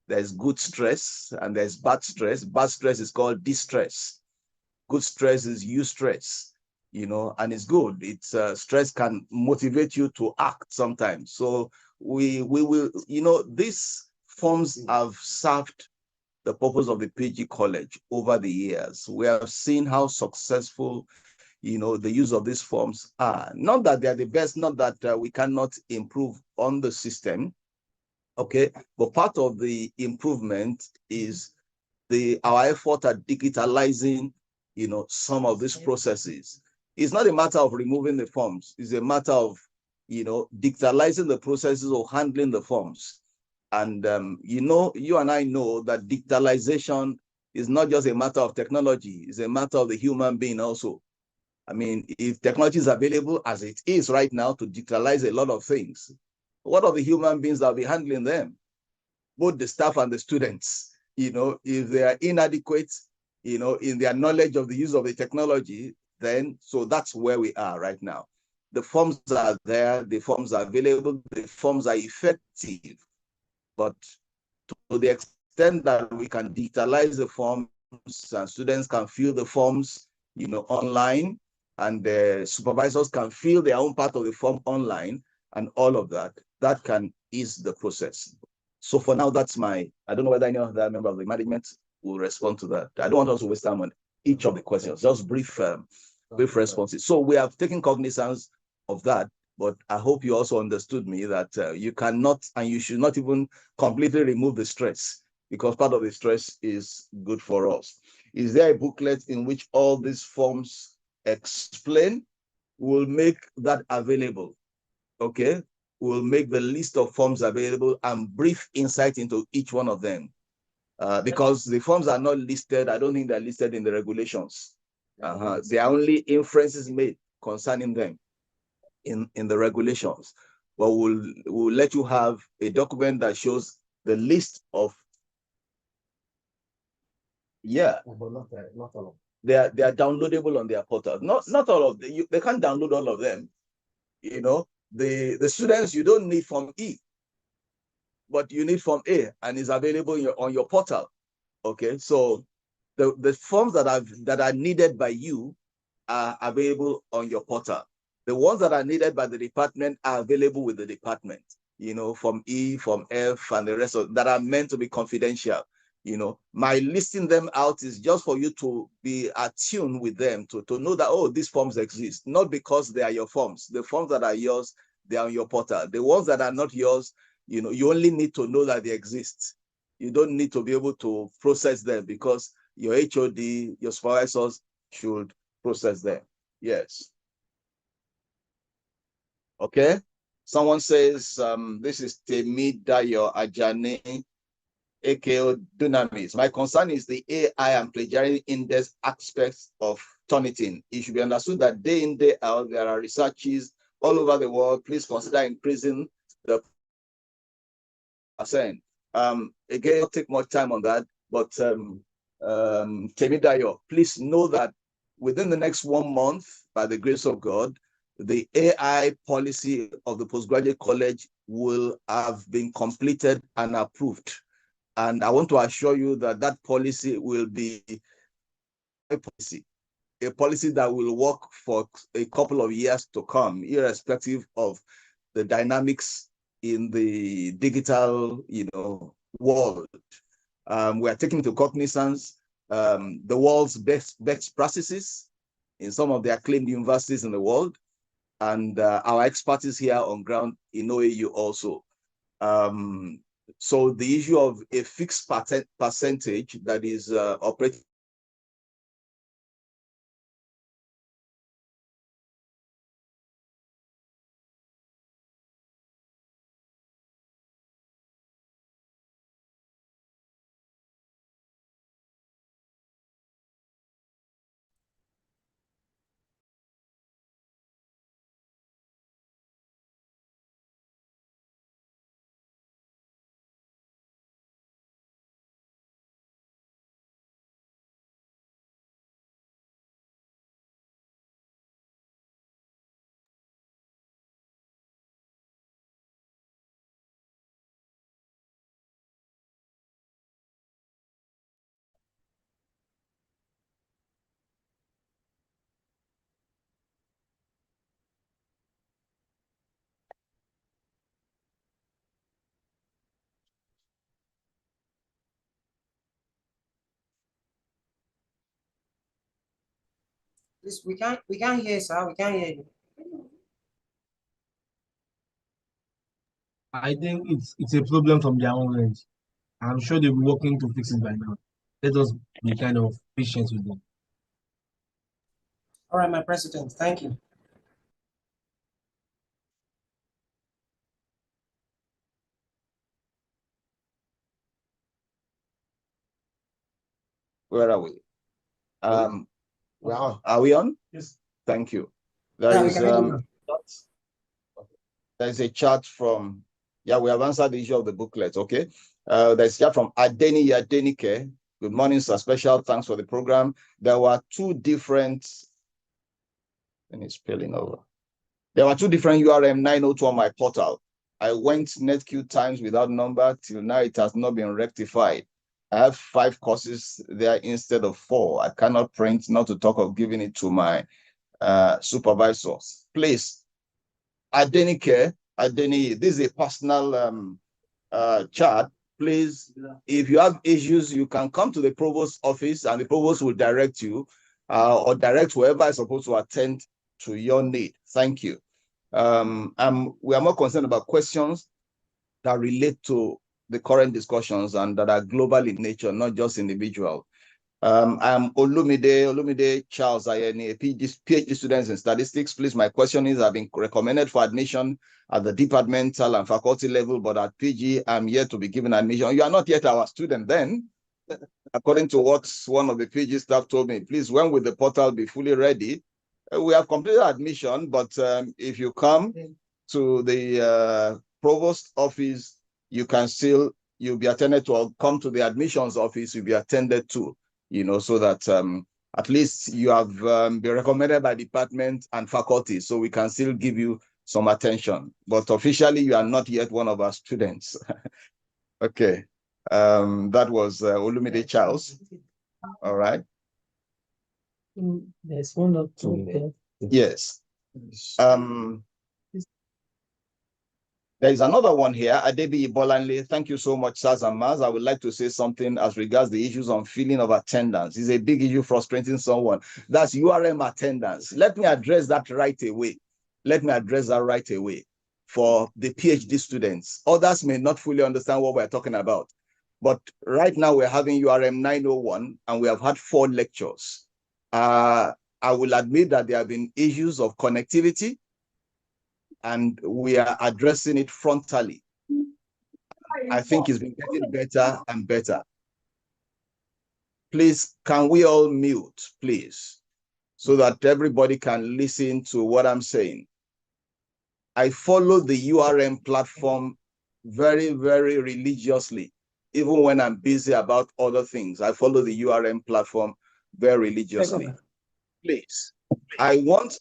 Speaker 1: There's good stress and there's bad stress. Bad stress is called distress. Good stress is eustress, you know, and it's good. It's stress can motivate you to act sometimes. So we will, you know, these forms have served the purpose of the PG College over the years. We have seen how successful, you know, the use of these forms are. Not that they're the best, not that we cannot improve on the system, okay? But part of the improvement is our effort at digitalizing, you know, some of these processes. It's not a matter of removing the forms. It's a matter of, you know, digitalizing the processes of handling the forms. And, you know, you and I know that digitalization is not just a matter of technology. It's a matter of the human being also. I mean, if technology is available as it is right now to digitalize a lot of things, what are the human beings that will be handling them? Both the staff and the students, you know, if they are inadequate, you know, in their knowledge of the use of the technology, then, so that's where we are right now. The forms are there, the forms are available, the forms are effective, but to the extent that we can digitalize the forms and students can fill the forms, you know, online, and the supervisors can fill their own part of the form online, and all of that, that can ease the process. So for now, that's I don't know whether any other member of the management will respond to that. I don't want us to waste time on each of the questions, just brief brief responses. So we have taken cognizance of that, but I hope you also understood me that you cannot and you should not even completely remove the stress, because part of the stress is good for us. Is there a booklet in which all these forms explain? We'll make that available. Okay, we'll make the list of forms available and brief insight into each one of them. Because the forms are not listed, I don't think they're listed in the regulations. There are only inferences made concerning them in the regulations. But we'll let you have a document that shows the list of. Yeah, not all. They are downloadable on their portal. Not all of them. They can't download all of them. You know, the students, you don't need Form E, but you need Form A, and it's available on your portal. Okay, so the forms that are needed by you are available on your portal. The ones that are needed by the department are available with the department. You know, Form E, Form F, and the rest of that are meant to be confidential. You know, my listing them out is just for you to be attuned with them, to know that, oh, these forms exist, not because they are your forms. The forms that are yours, they are on your portal. The ones that are not yours, you know, you only need to know that they exist. You don't need to be able to process them, because your HOD, your supervisors should process them. Yes. Okay. Someone says, this is Temidayo Ajani, aka Dunamis. My concern is the AI and plagiarism index aspects of Turnitin. It should be understood that day in, day out, there are researches all over the world. Please consider increasing the percent. Again, I'll take much time on that, but Temidayo, please know that within the next 1 month, by the grace of God, the AI policy of the postgraduate college will have been completed and approved. And I want to assure you that that policy will be a policy that will work for a couple of years to come, irrespective of the dynamics in the digital, world. We are taking into cognizance the world's best practices in some of the acclaimed universities in the world, and our expertise here on ground in OAU also. So the issue of a fixed percentage that is operating
Speaker 7: Please, we can't hear, sir. We can't hear you.
Speaker 3: I think it's a problem from their own end. I'm sure they'll be working to fix it by now. Let us be kind of patient with them.
Speaker 7: All right, my president. Thank you.
Speaker 1: Where are we? Are we on? Yes. Thank you. There's a chat from, we have answered the issue of the booklet. Okay. There's a chat from Adeni Yadenike. Good morning, sir. Special thanks for the program. There were two different, and it's spilling over. There were two different URM 902 on my portal. I went NetQ times without number. Till now, it has not been rectified. I have 5 courses there instead of 4. I cannot print, not to talk of giving it to my supervisors. Please, Adeni, this is a personal chat. Please, if you have issues, you can come to the provost office and the provost will direct you. or direct whoever is supposed to attend to your need. Thank you. We are more concerned about questions that relate to the current discussions and that are global in nature, not just individual. I'm Olumide Charles Ayeni, a PhD student in statistics. Please, my question is, I've been recommended for admission at the departmental and faculty level, but at PG, I'm yet to be given admission. You are not yet our student then, according to what one of the PG staff told me. Please, when will the portal be fully ready? We have completed admission, but if you come to the provost office, you can still, you'll be attended to, or come to the admissions office, you'll be attended to, you know, so that at least you have been recommended by department and faculty, so we can still give you some attention. But officially, you are not yet one of our students. Okay. That was Olumide Charles. All right.
Speaker 2: There's one or two there.
Speaker 1: Yes. There is another one here, Adebi Bolanle. Thank you so much, Saz and Maz. I would like to say something as regards the issues on filling of attendance. It's a big issue frustrating someone. That's URM attendance. Let me address that right away. Let me address that right away for the PhD students. Others may not fully understand what we're talking about. But right now we're having URM 901 and we have had 4 lectures. I will admit that there have been issues of connectivity, and we are addressing it frontally. I think it's been getting better and better. Please, can we all mute, please, so that everybody can listen to what I'm saying? I follow the URM platform very, very religiously, even when I'm busy about other things. I follow the URM platform very religiously. Please, I want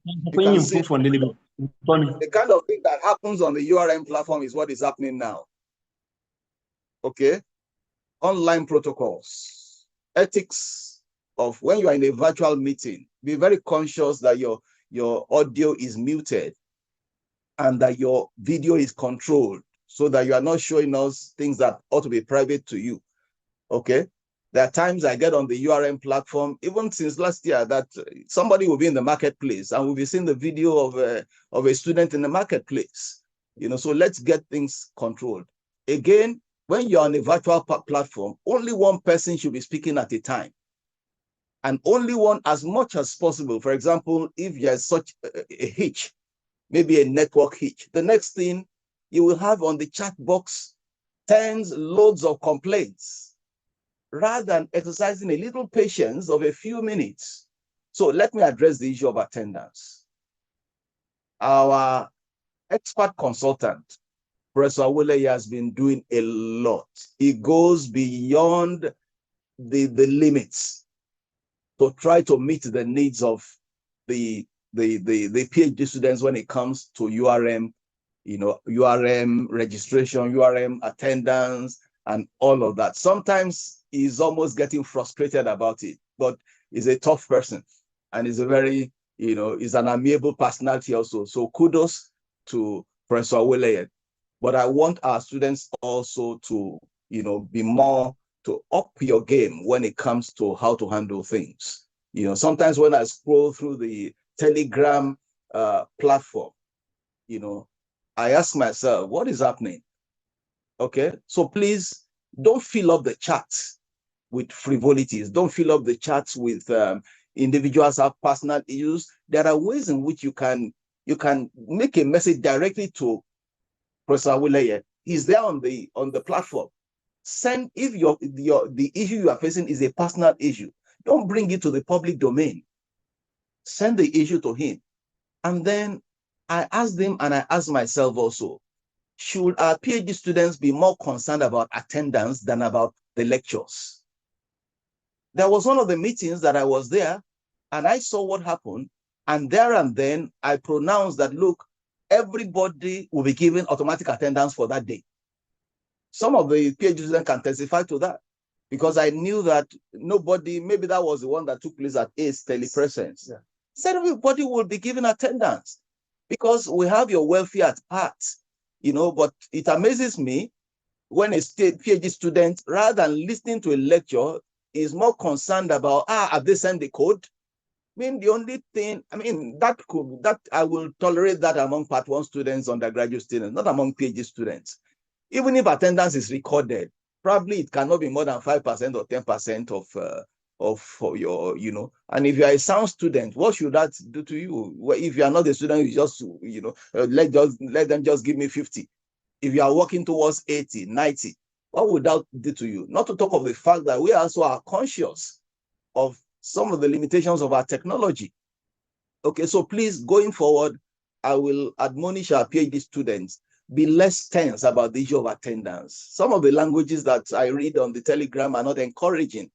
Speaker 1: you can see the kind of thing that happens on the URM platform is what is happening now. Okay? Online protocols, ethics of when you are in a virtual meeting, be very conscious that your audio is muted and that your video is controlled so that you are not showing us things that ought to be private to you. Okay? There are times I get on the URM platform, even since last year, that somebody will be in the marketplace and we'll be seeing the video of a student in the marketplace. You know, so let's get things controlled. Again, when you're on a virtual platform, only one person should be speaking at a time. And only one as much as possible. For example, if there's such a hitch, maybe a network hitch, the next thing you will have on the chat box, loads of complaints, rather than exercising a little patience of a few minutes. So let me address the issue of attendance. Our expert consultant, Professor Awole, has been doing a lot. He goes beyond the limits to try to meet the needs of the PhD students when it comes to URM, you know, URM registration, URM attendance, and all of that. Sometimes he's almost getting frustrated about it, but he's a tough person and he's a very, you know, he's an amiable personality also. So kudos to Professor Awole. But I want our students also to, you know, be more, to up your game when it comes to how to handle things. You know, sometimes when I scroll through the Telegram platform, you know, I ask myself, what is happening? Okay, so please don't fill up the chats with frivolities. Don't fill up the chats with individuals have personal issues. There are ways in which you can make a message directly to Professor Awole. He's there on the platform. Send, if the issue you are facing is a personal issue, don't bring it to the public domain. Send the issue to him. And then I asked them, and I asked myself also, should our PhD students be more concerned about attendance than about the lectures? There was one of the meetings that I was there, and I saw what happened, and there and then I pronounced that, look, everybody will be given automatic attendance for that day. Some of the PhD students can testify to that, because I knew that nobody, maybe that was the one that took place at ACE Telepresence. Yeah. Said everybody will be given attendance because we have your welfare at heart. You know, but it amazes me when a PhD student, rather than listening to a lecture, is more concerned about, have they sent the code? I mean, the only thing, that I will tolerate that among Part 1 students, undergraduate students, not among PhD students. Even if attendance is recorded, probably it cannot be more than 5% or 10% of your, and if you are a sound student, what should that do to you? Well, if you are not a student, you just, let them just give me 50. If you are working towards 80, 90, what would that do to you? Not to talk of the fact that we also are conscious of some of the limitations of our technology. Okay, so please, going forward, I will admonish our PhD students, be less tense about the issue of attendance. Some of the languages that I read on the Telegram are not encouraging,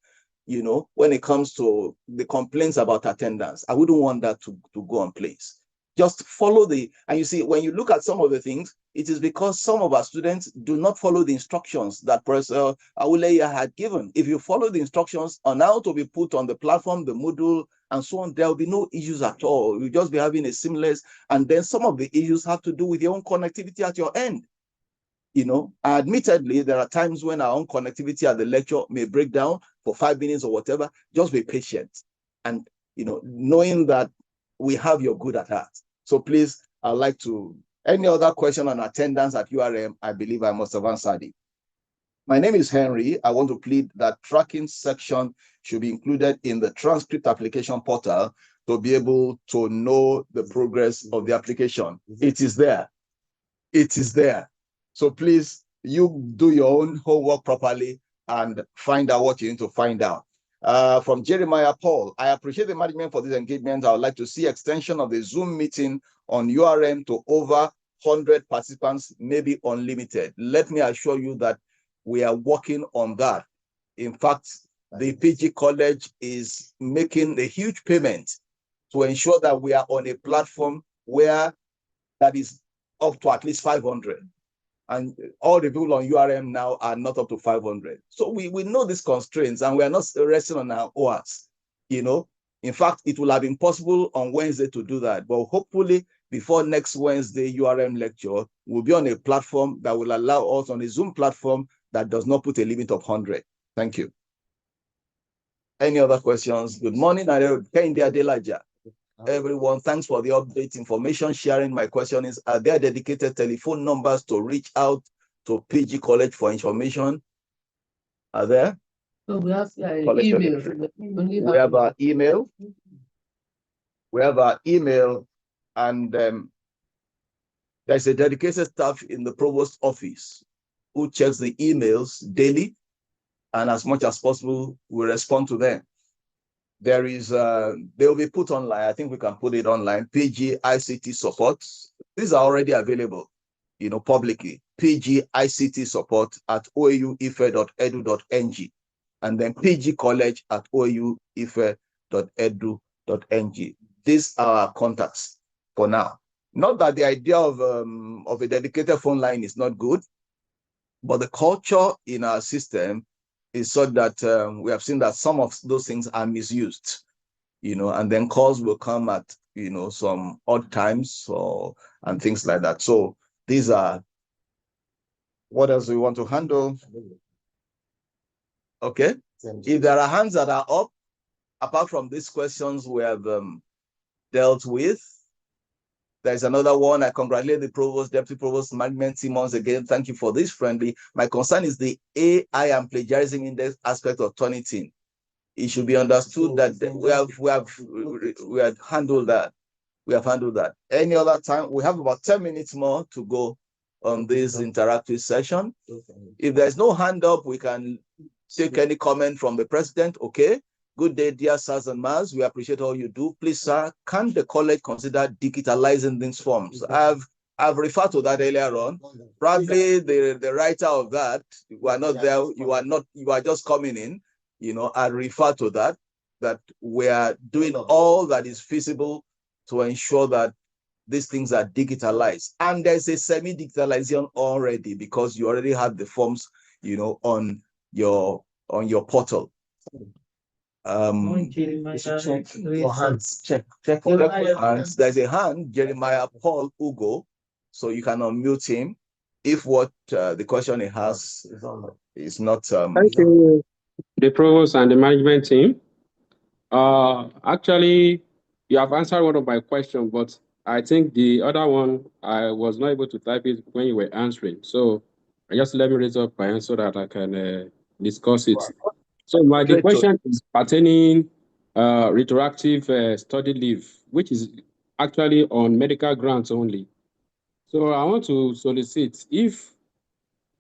Speaker 1: when it comes to the complaints about attendance. I wouldn't want that to go on place. Just follow and you see, when you look at some of the things, it is because some of our students do not follow the instructions that Professor Awuleya had given. If you follow the instructions on how to be put on the platform, the Moodle, and so on, there will be no issues at all. You'll just be having a seamless, and then some of the issues have to do with your own connectivity at your end. Admittedly, there are times when our own connectivity at the lecture may break down for 5 minutes or whatever. Just be patient. And, knowing that we have your good at heart. So please, I'd like to, any other question on attendance at URM, I believe I must have answered it. My name is Henry. I want to plead that tracking section should be included in the transcript application portal to be able to know the progress of the application. It is there. It is there. So please, you do your own homework properly and find out what you need to find out. From Jeremiah Paul, I appreciate the management for this engagement. I would like to see extension of the Zoom meeting on URM to over 100 participants, maybe unlimited. Let me assure you that we are working on that. In fact, the PG College is making a huge payment to ensure that we are on a platform where that is up to at least 500. And all the people on URM now are not up to 500. So we know these constraints and we are not resting on our oars. In fact, it will have been possible on Wednesday to do that. But hopefully before next Wednesday URM lecture, we'll be on a platform that will allow us, on a Zoom platform that does not put a limit of 100. Thank you. Any other questions? Good morning, everyone. Thanks for the update information sharing. My question is, are there dedicated telephone numbers to reach out to PG College for information? Are there?
Speaker 2: So we have email.
Speaker 1: We have our email. We have our email, and there's a dedicated staff in the provost office who checks the emails daily, and as much as possible, we respond to them. There is, they will be put online. I think we can put it online. PG ICT support. These are already available, publicly. PG ICT support at oauife.edu.ng, and then PG College at oauife.edu.ng. These are our contacts for now. Not that the idea of a dedicated phone line is not good, but the culture in our system is such that we have seen that some of those things are misused, and then calls will come at, some odd times and things like that. So these are, what else we want to handle? Okay. If there are hands that are up, apart from these questions we have dealt with, there's another one. I congratulate the provost, deputy provost, management team once again. Thank you for this friendly. My concern is the AI and plagiarism index aspect of Turnitin. It should be understood that we have handled that. We have handled that. Any other time, we have about 10 minutes more to go on this interactive session. If there's no hand up, we can take any comment from the president. Okay. Good day, dear sirs and ma'ams. We appreciate all you do. Please, sir, can the college consider digitalizing these forms? I've referred to that earlier on. Probably the writer of that, you are not there, you are just coming in. I refer to that we are doing all that is feasible to ensure that these things are digitalized. And there's a semi-digitalization already, because you already have the forms, on your portal. Check for hands. Check for hands. There's a hand, Jeremiah Paul Ugo, so you can unmute him if what the question he has is not.
Speaker 8: Thank you. the provost and the management team. Actually, you have answered one of my questions, but I think the other one, I was not able to type it when you were answering. So just let me raise up my hand so that I can discuss it. So the question is pertaining retroactive study leave, which is actually on medical grants only. So I want to solicit if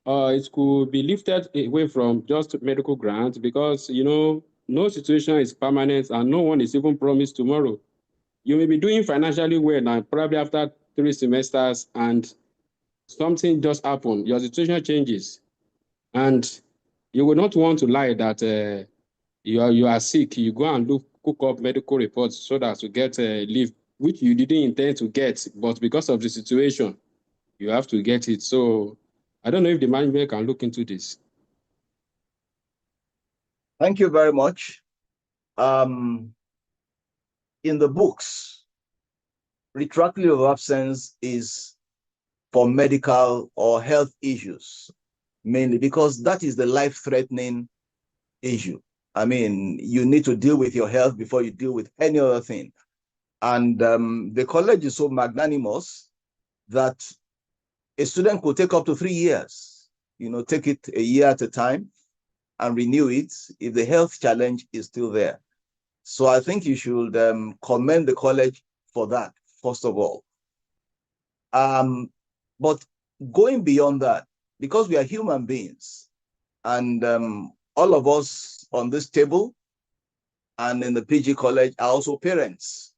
Speaker 8: it could be lifted away from just medical grants, because no situation is permanent and no one is even promised tomorrow. You may be doing financially well now, probably after 3 semesters, and something just happened. Your situation changes, and you will not want to lie that you are sick. You go and cook up medical reports so that you get leave, which you didn't intend to get, but because of the situation, you have to get it. So I don't know if the management can look into this.
Speaker 1: Thank you very much. In the books, retroactive leave of absence is for medical or health issues, mainly because that is the life-threatening issue. I mean, you need to deal with your health before you deal with any other thing. And the college is so magnanimous that a student could take up to 3 years, take it a year at a time and renew it if the health challenge is still there. So I think you should commend the college for that, first of all. But going beyond that, because we are human beings, and all of us on this table and in the PG college are also parents.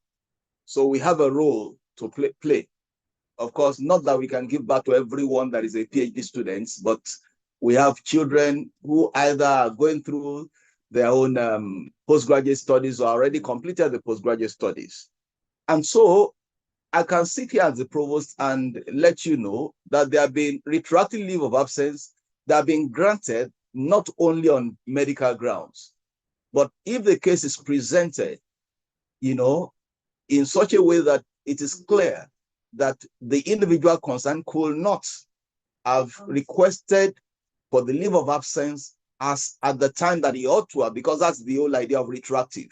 Speaker 1: So we have a role to play. Of course, not that we can give back to everyone that is a PhD student, but we have children who either are going through their own postgraduate studies or already completed the postgraduate studies. And so I can sit here as the provost and let you know that there have been retroactive leave of absence that have been granted not only on medical grounds, but if the case is presented, in such a way that it is clear that the individual concerned could not have requested for the leave of absence as at the time that he ought to have, because that's the whole idea of retroactive.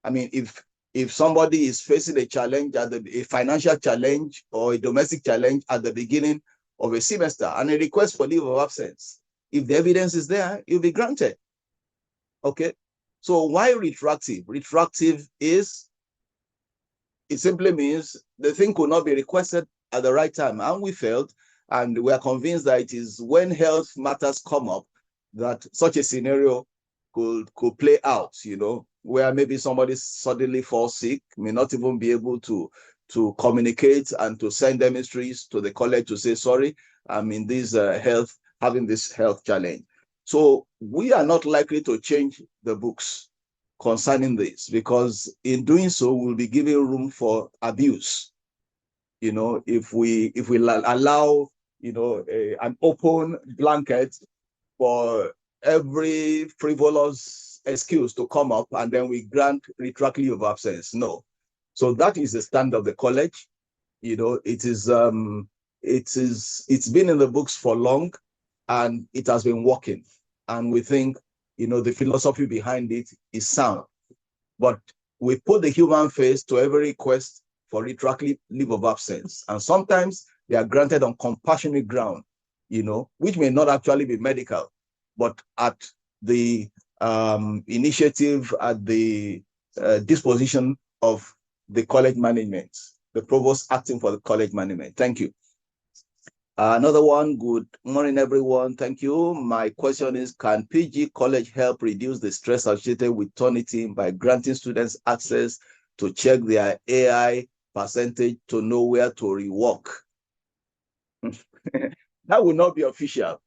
Speaker 1: I mean, if somebody is facing a challenge, a financial challenge or a domestic challenge at the beginning of a semester and a request for leave of absence, if the evidence is there, it'll be granted. Okay. So why retroactive? Retroactive it simply means the thing could not be requested at the right time. And we felt, and we are convinced that it is when health matters come up that such a scenario could play out, where maybe somebody suddenly falls sick, may not even be able to communicate and to send demonstrations to the college to say, sorry, I'm in this having this health challenge. So we are not likely to change the books concerning this, because in doing so, we'll be giving room for abuse. If we allow, an open blanket for every frivolous excuse to come up and then we grant retroactive leave of absence. No. So that is the stand of the college. It's been in the books for long and it has been working. And we think, the philosophy behind it is sound. But we put the human face to every request for retroactive leave of absence. And sometimes they are granted on compassionate ground, which may not actually be medical, but at the initiative, at the disposition of the college management, the provost acting for the college management. Thank you. Another one, good morning, everyone. Thank you. My question is, can PG College help reduce the stress associated with Turnitin by granting students access to check their AI percentage to know where to rework? That will not be official.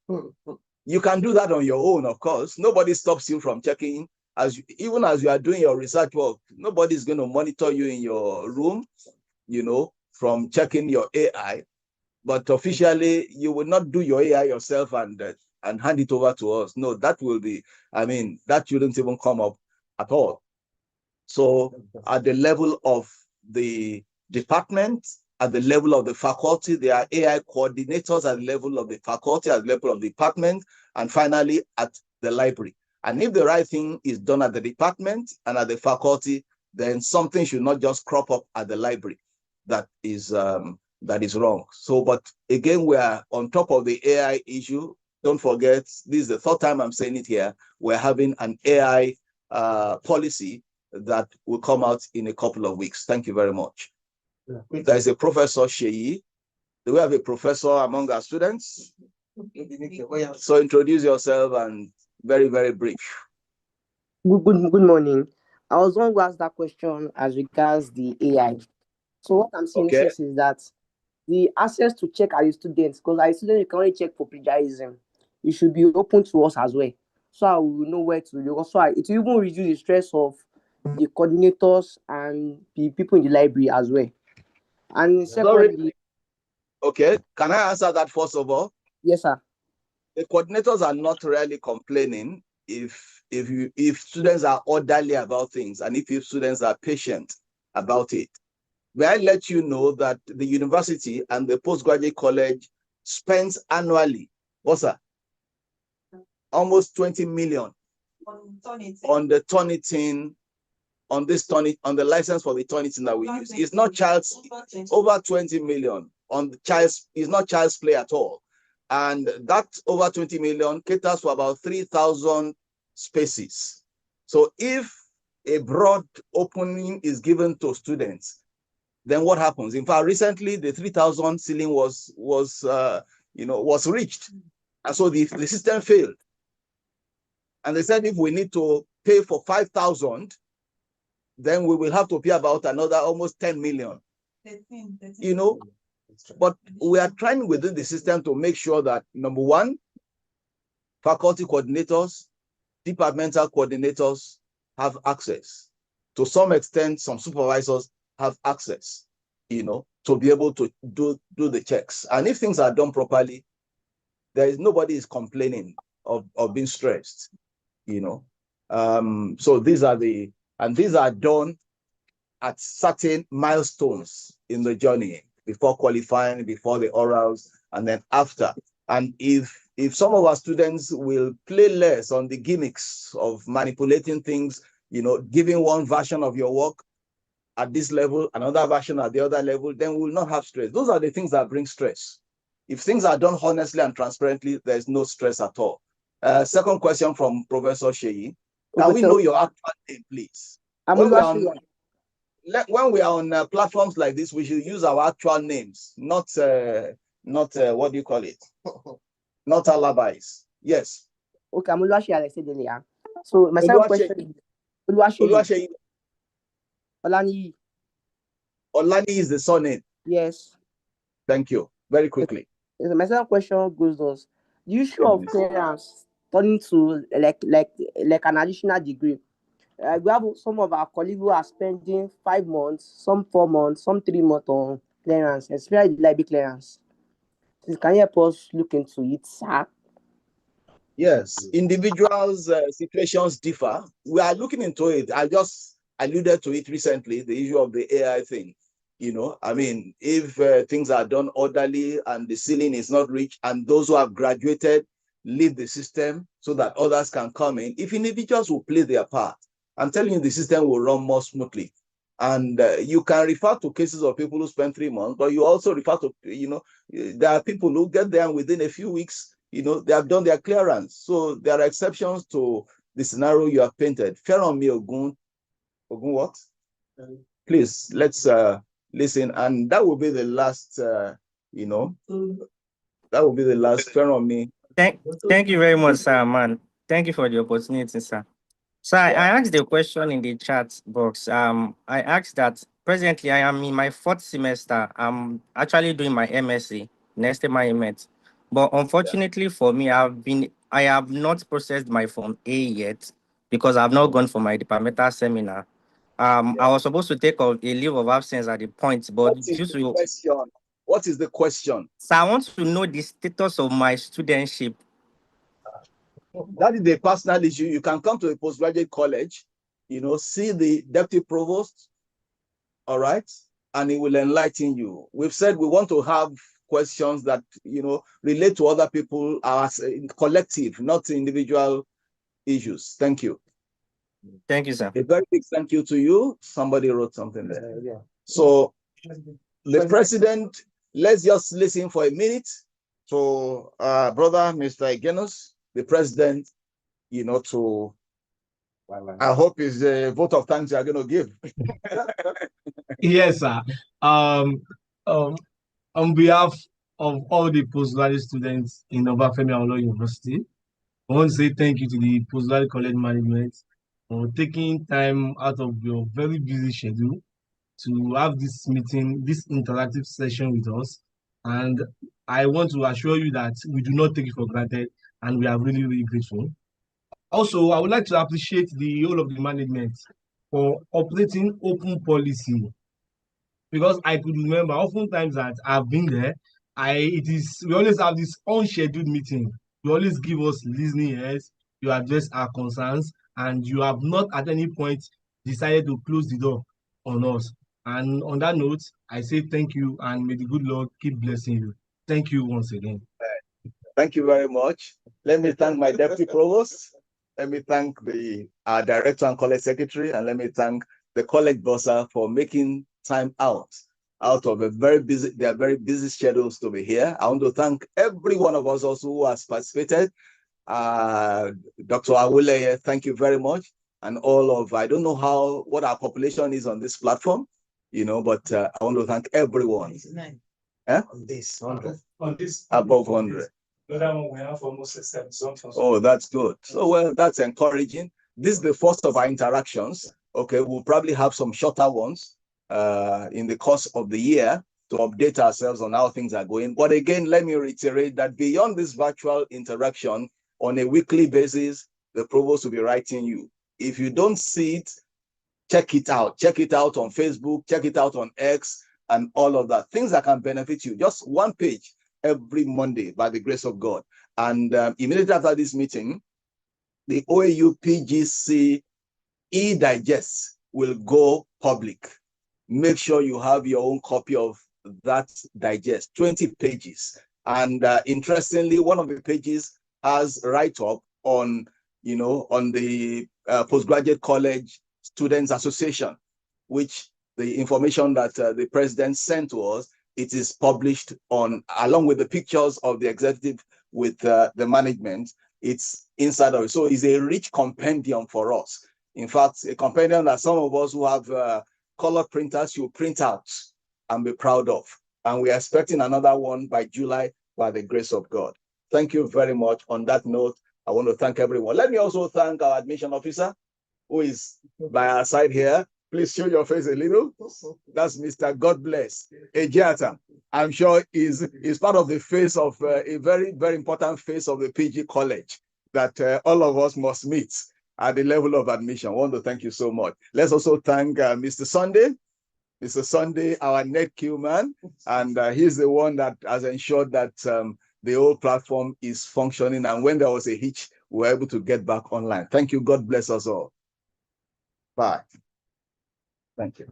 Speaker 1: You can do that on your own, of course. Nobody stops you from checking. Even as you are doing your research work, nobody's going to monitor you in your room, from checking your AI. But officially, you will not do your AI yourself and hand it over to us. No, that shouldn't even come up at all. So at the level of the department, at the level of the faculty, there are AI coordinators at the level of the faculty, at the level of the department, and finally at the library. And if the right thing is done at the department and at the faculty, then something should not just crop up at the library that is wrong. So, but again, we are on top of the AI issue. Don't forget, this is the third time I'm saying it here. We're having an AI policy that will come out in a couple of weeks. Thank you very much. There is a Professor Sheyi. Do we have a professor among our students? So introduce yourself and very, very brief.
Speaker 9: Good morning. I was going to ask that question as regards the AI. So what I'm saying
Speaker 1: Okay.
Speaker 9: is that the access to check our students, because our students, you can only check for plagiarism. It should be open to us as well. So I will know where to look. So it will even reduce the stress of the coordinators and the people in the library as well. And secondly,
Speaker 1: okay, can I answer that first of all?
Speaker 9: Yes, sir.
Speaker 1: The coordinators are not really complaining if students are orderly about things and if students are patient about it. May I let you know that the university and the postgraduate college spends annually, what's that? Almost 20 million on the Turnitin, on the license for the Turnitin that we use. It's not over 20 million on the child's, it's not child's play at all. And that over 20 million caters for about 3,000 spaces. So if a broad opening is given to students, then what happens? In fact, recently the 3,000 ceiling was reached. And so the system failed. And they said if we need to pay for 5,000, then we will have to pay about another almost 10 million. 13. You know, but we are trying within the system to make sure that, number one, faculty coordinators, departmental coordinators have access. To some extent, some supervisors have access, to be able to do the checks. And if things are done properly, nobody is complaining of being stressed, So these are done at certain milestones in the journey, before qualifying, before the orals, and then after. And if some of our students will play less on the gimmicks of manipulating things, giving one version of your work at this level, another version at the other level, then we will not have stress. Those are the things that bring stress. If things are done honestly and transparently, there's no stress at all. Second question from Professor Sheyi. Can we know your actual name, please? When we are on platforms like this, we should use our actual names, not what do you call it? Not alibis. Yes.
Speaker 9: Okay, I'm Oluwaseyi, as I said earlier. So my second question is
Speaker 1: Oluwaseyi.
Speaker 9: Olaniyi.
Speaker 1: Olani is the surname.
Speaker 9: Yes.
Speaker 1: Thank you. Very quickly.
Speaker 9: My second question goes thus: the issue of clearance turning to like an additional degree. We have some of our colleagues who are spending 5 months, some 4 months, some 3 months on clearance, especially the library clearance. Please, can you help us look into it, sir?
Speaker 1: Yes, individuals' situations differ. We are looking into it. I just alluded to it recently, the issue of the AI thing. If things are done orderly and the ceiling is not reached, and those who have graduated leave the system so that others can come in, if individuals will play their part, I'm telling you, the system will run more smoothly. And you can refer to cases of people who spend 3 months, but you also refer to, there are people who get there and within a few weeks, they have done their clearance. So there are exceptions to the scenario you have painted. Fair on me, Ogun what? Please, let's listen. And that will be the last, that will be the last. Fair on me.
Speaker 10: Thank you very much, sir, man. Thank you for the opportunity, sir. So I asked the question in the chat box. I asked that presently I am in my 4th semester. I'm actually doing my MSc, next MIMet. But unfortunately for me, I have not processed my Form A yet because I've not gone for my departmental seminar. I was supposed to take a leave of absence at the point, but due to
Speaker 1: question. What is the question?
Speaker 10: So I want to know the status of my studentship.
Speaker 1: That is a personal issue. You can come to the postgraduate college, see the deputy provost, all right, and he will enlighten you. We've said we want to have questions that, relate to other people as collective, not individual issues. Thank you.
Speaker 10: Thank you, sir.
Speaker 1: A very big thank you to you. Somebody wrote something there. So the president, let's just listen for a minute to brother Mr. Igenos, the president, to I hope it's a vote of thanks you're going to give.
Speaker 3: Yes, sir. Um, on behalf of all the postgraduate students in Obafemi Awolowo University, I want to say thank you to the postgraduate college management for taking time out of your very busy schedule to have this meeting, this interactive session with us. And I want to assure you that we do not take it for granted and we are really, really grateful. Also, I would like to appreciate the whole of the management for operating open policy, because I could remember oftentimes that I've been there. We always have this unscheduled meeting. You always give us listening ears, you address our concerns, and you have not at any point decided to close the door on us. And on that note, I say thank you, and may the good Lord keep blessing you. Thank you once again.
Speaker 1: Thank you very much. Let me thank my deputy provost. Let me thank the director and college secretary, and let me thank the college bursar for making time out of their very busy schedules to be here. I want to thank every one of us also who has participated. Dr. Awule, thank you very much. And I don't know what our population is on this platform, but I want to thank everyone. On this, 100. On this, above 100. The other one we have almost 7. Oh, that's good. So, well, that's encouraging. This is the first of our interactions. Okay, we'll probably have some shorter ones in the course of the year to update ourselves on how things are going. But again, let me reiterate that beyond this virtual interaction, on a weekly basis, the provost will be writing you. If you don't see it, check it out. Check it out on Facebook, check it out on X, and all of that. Things that can benefit you. Just one page every Monday by the grace of God. And immediately after this meeting, the OAU PGC e-digest will go public. Make sure you have your own copy of that digest, 20 pages. And interestingly, one of the pages has write-up on the Postgraduate College Students Association, which the information that the president sent to us, it is published along with the pictures of the executive with the management. It's inside of it. So it's a rich compendium for us. In fact, a compendium that some of us who have color printers should print out and be proud of. And we're expecting another one by July by the grace of God. Thank you very much. On that note, I want to thank everyone. Let me also thank our admission officer who is by our side here. Please show your face a little. That's Mr. God bless Ejiata. I'm sure is part of the face of a very, very important face of the PG College that all of us must meet at the level of admission. I want to thank you so much. Let's also thank Mr. Sunday. Mr. Sunday, our NetQ man, and he's the one that has ensured that the whole platform is functioning. And when there was a hitch, we were able to get back online. Thank you. God bless us all. Bye. Thank you.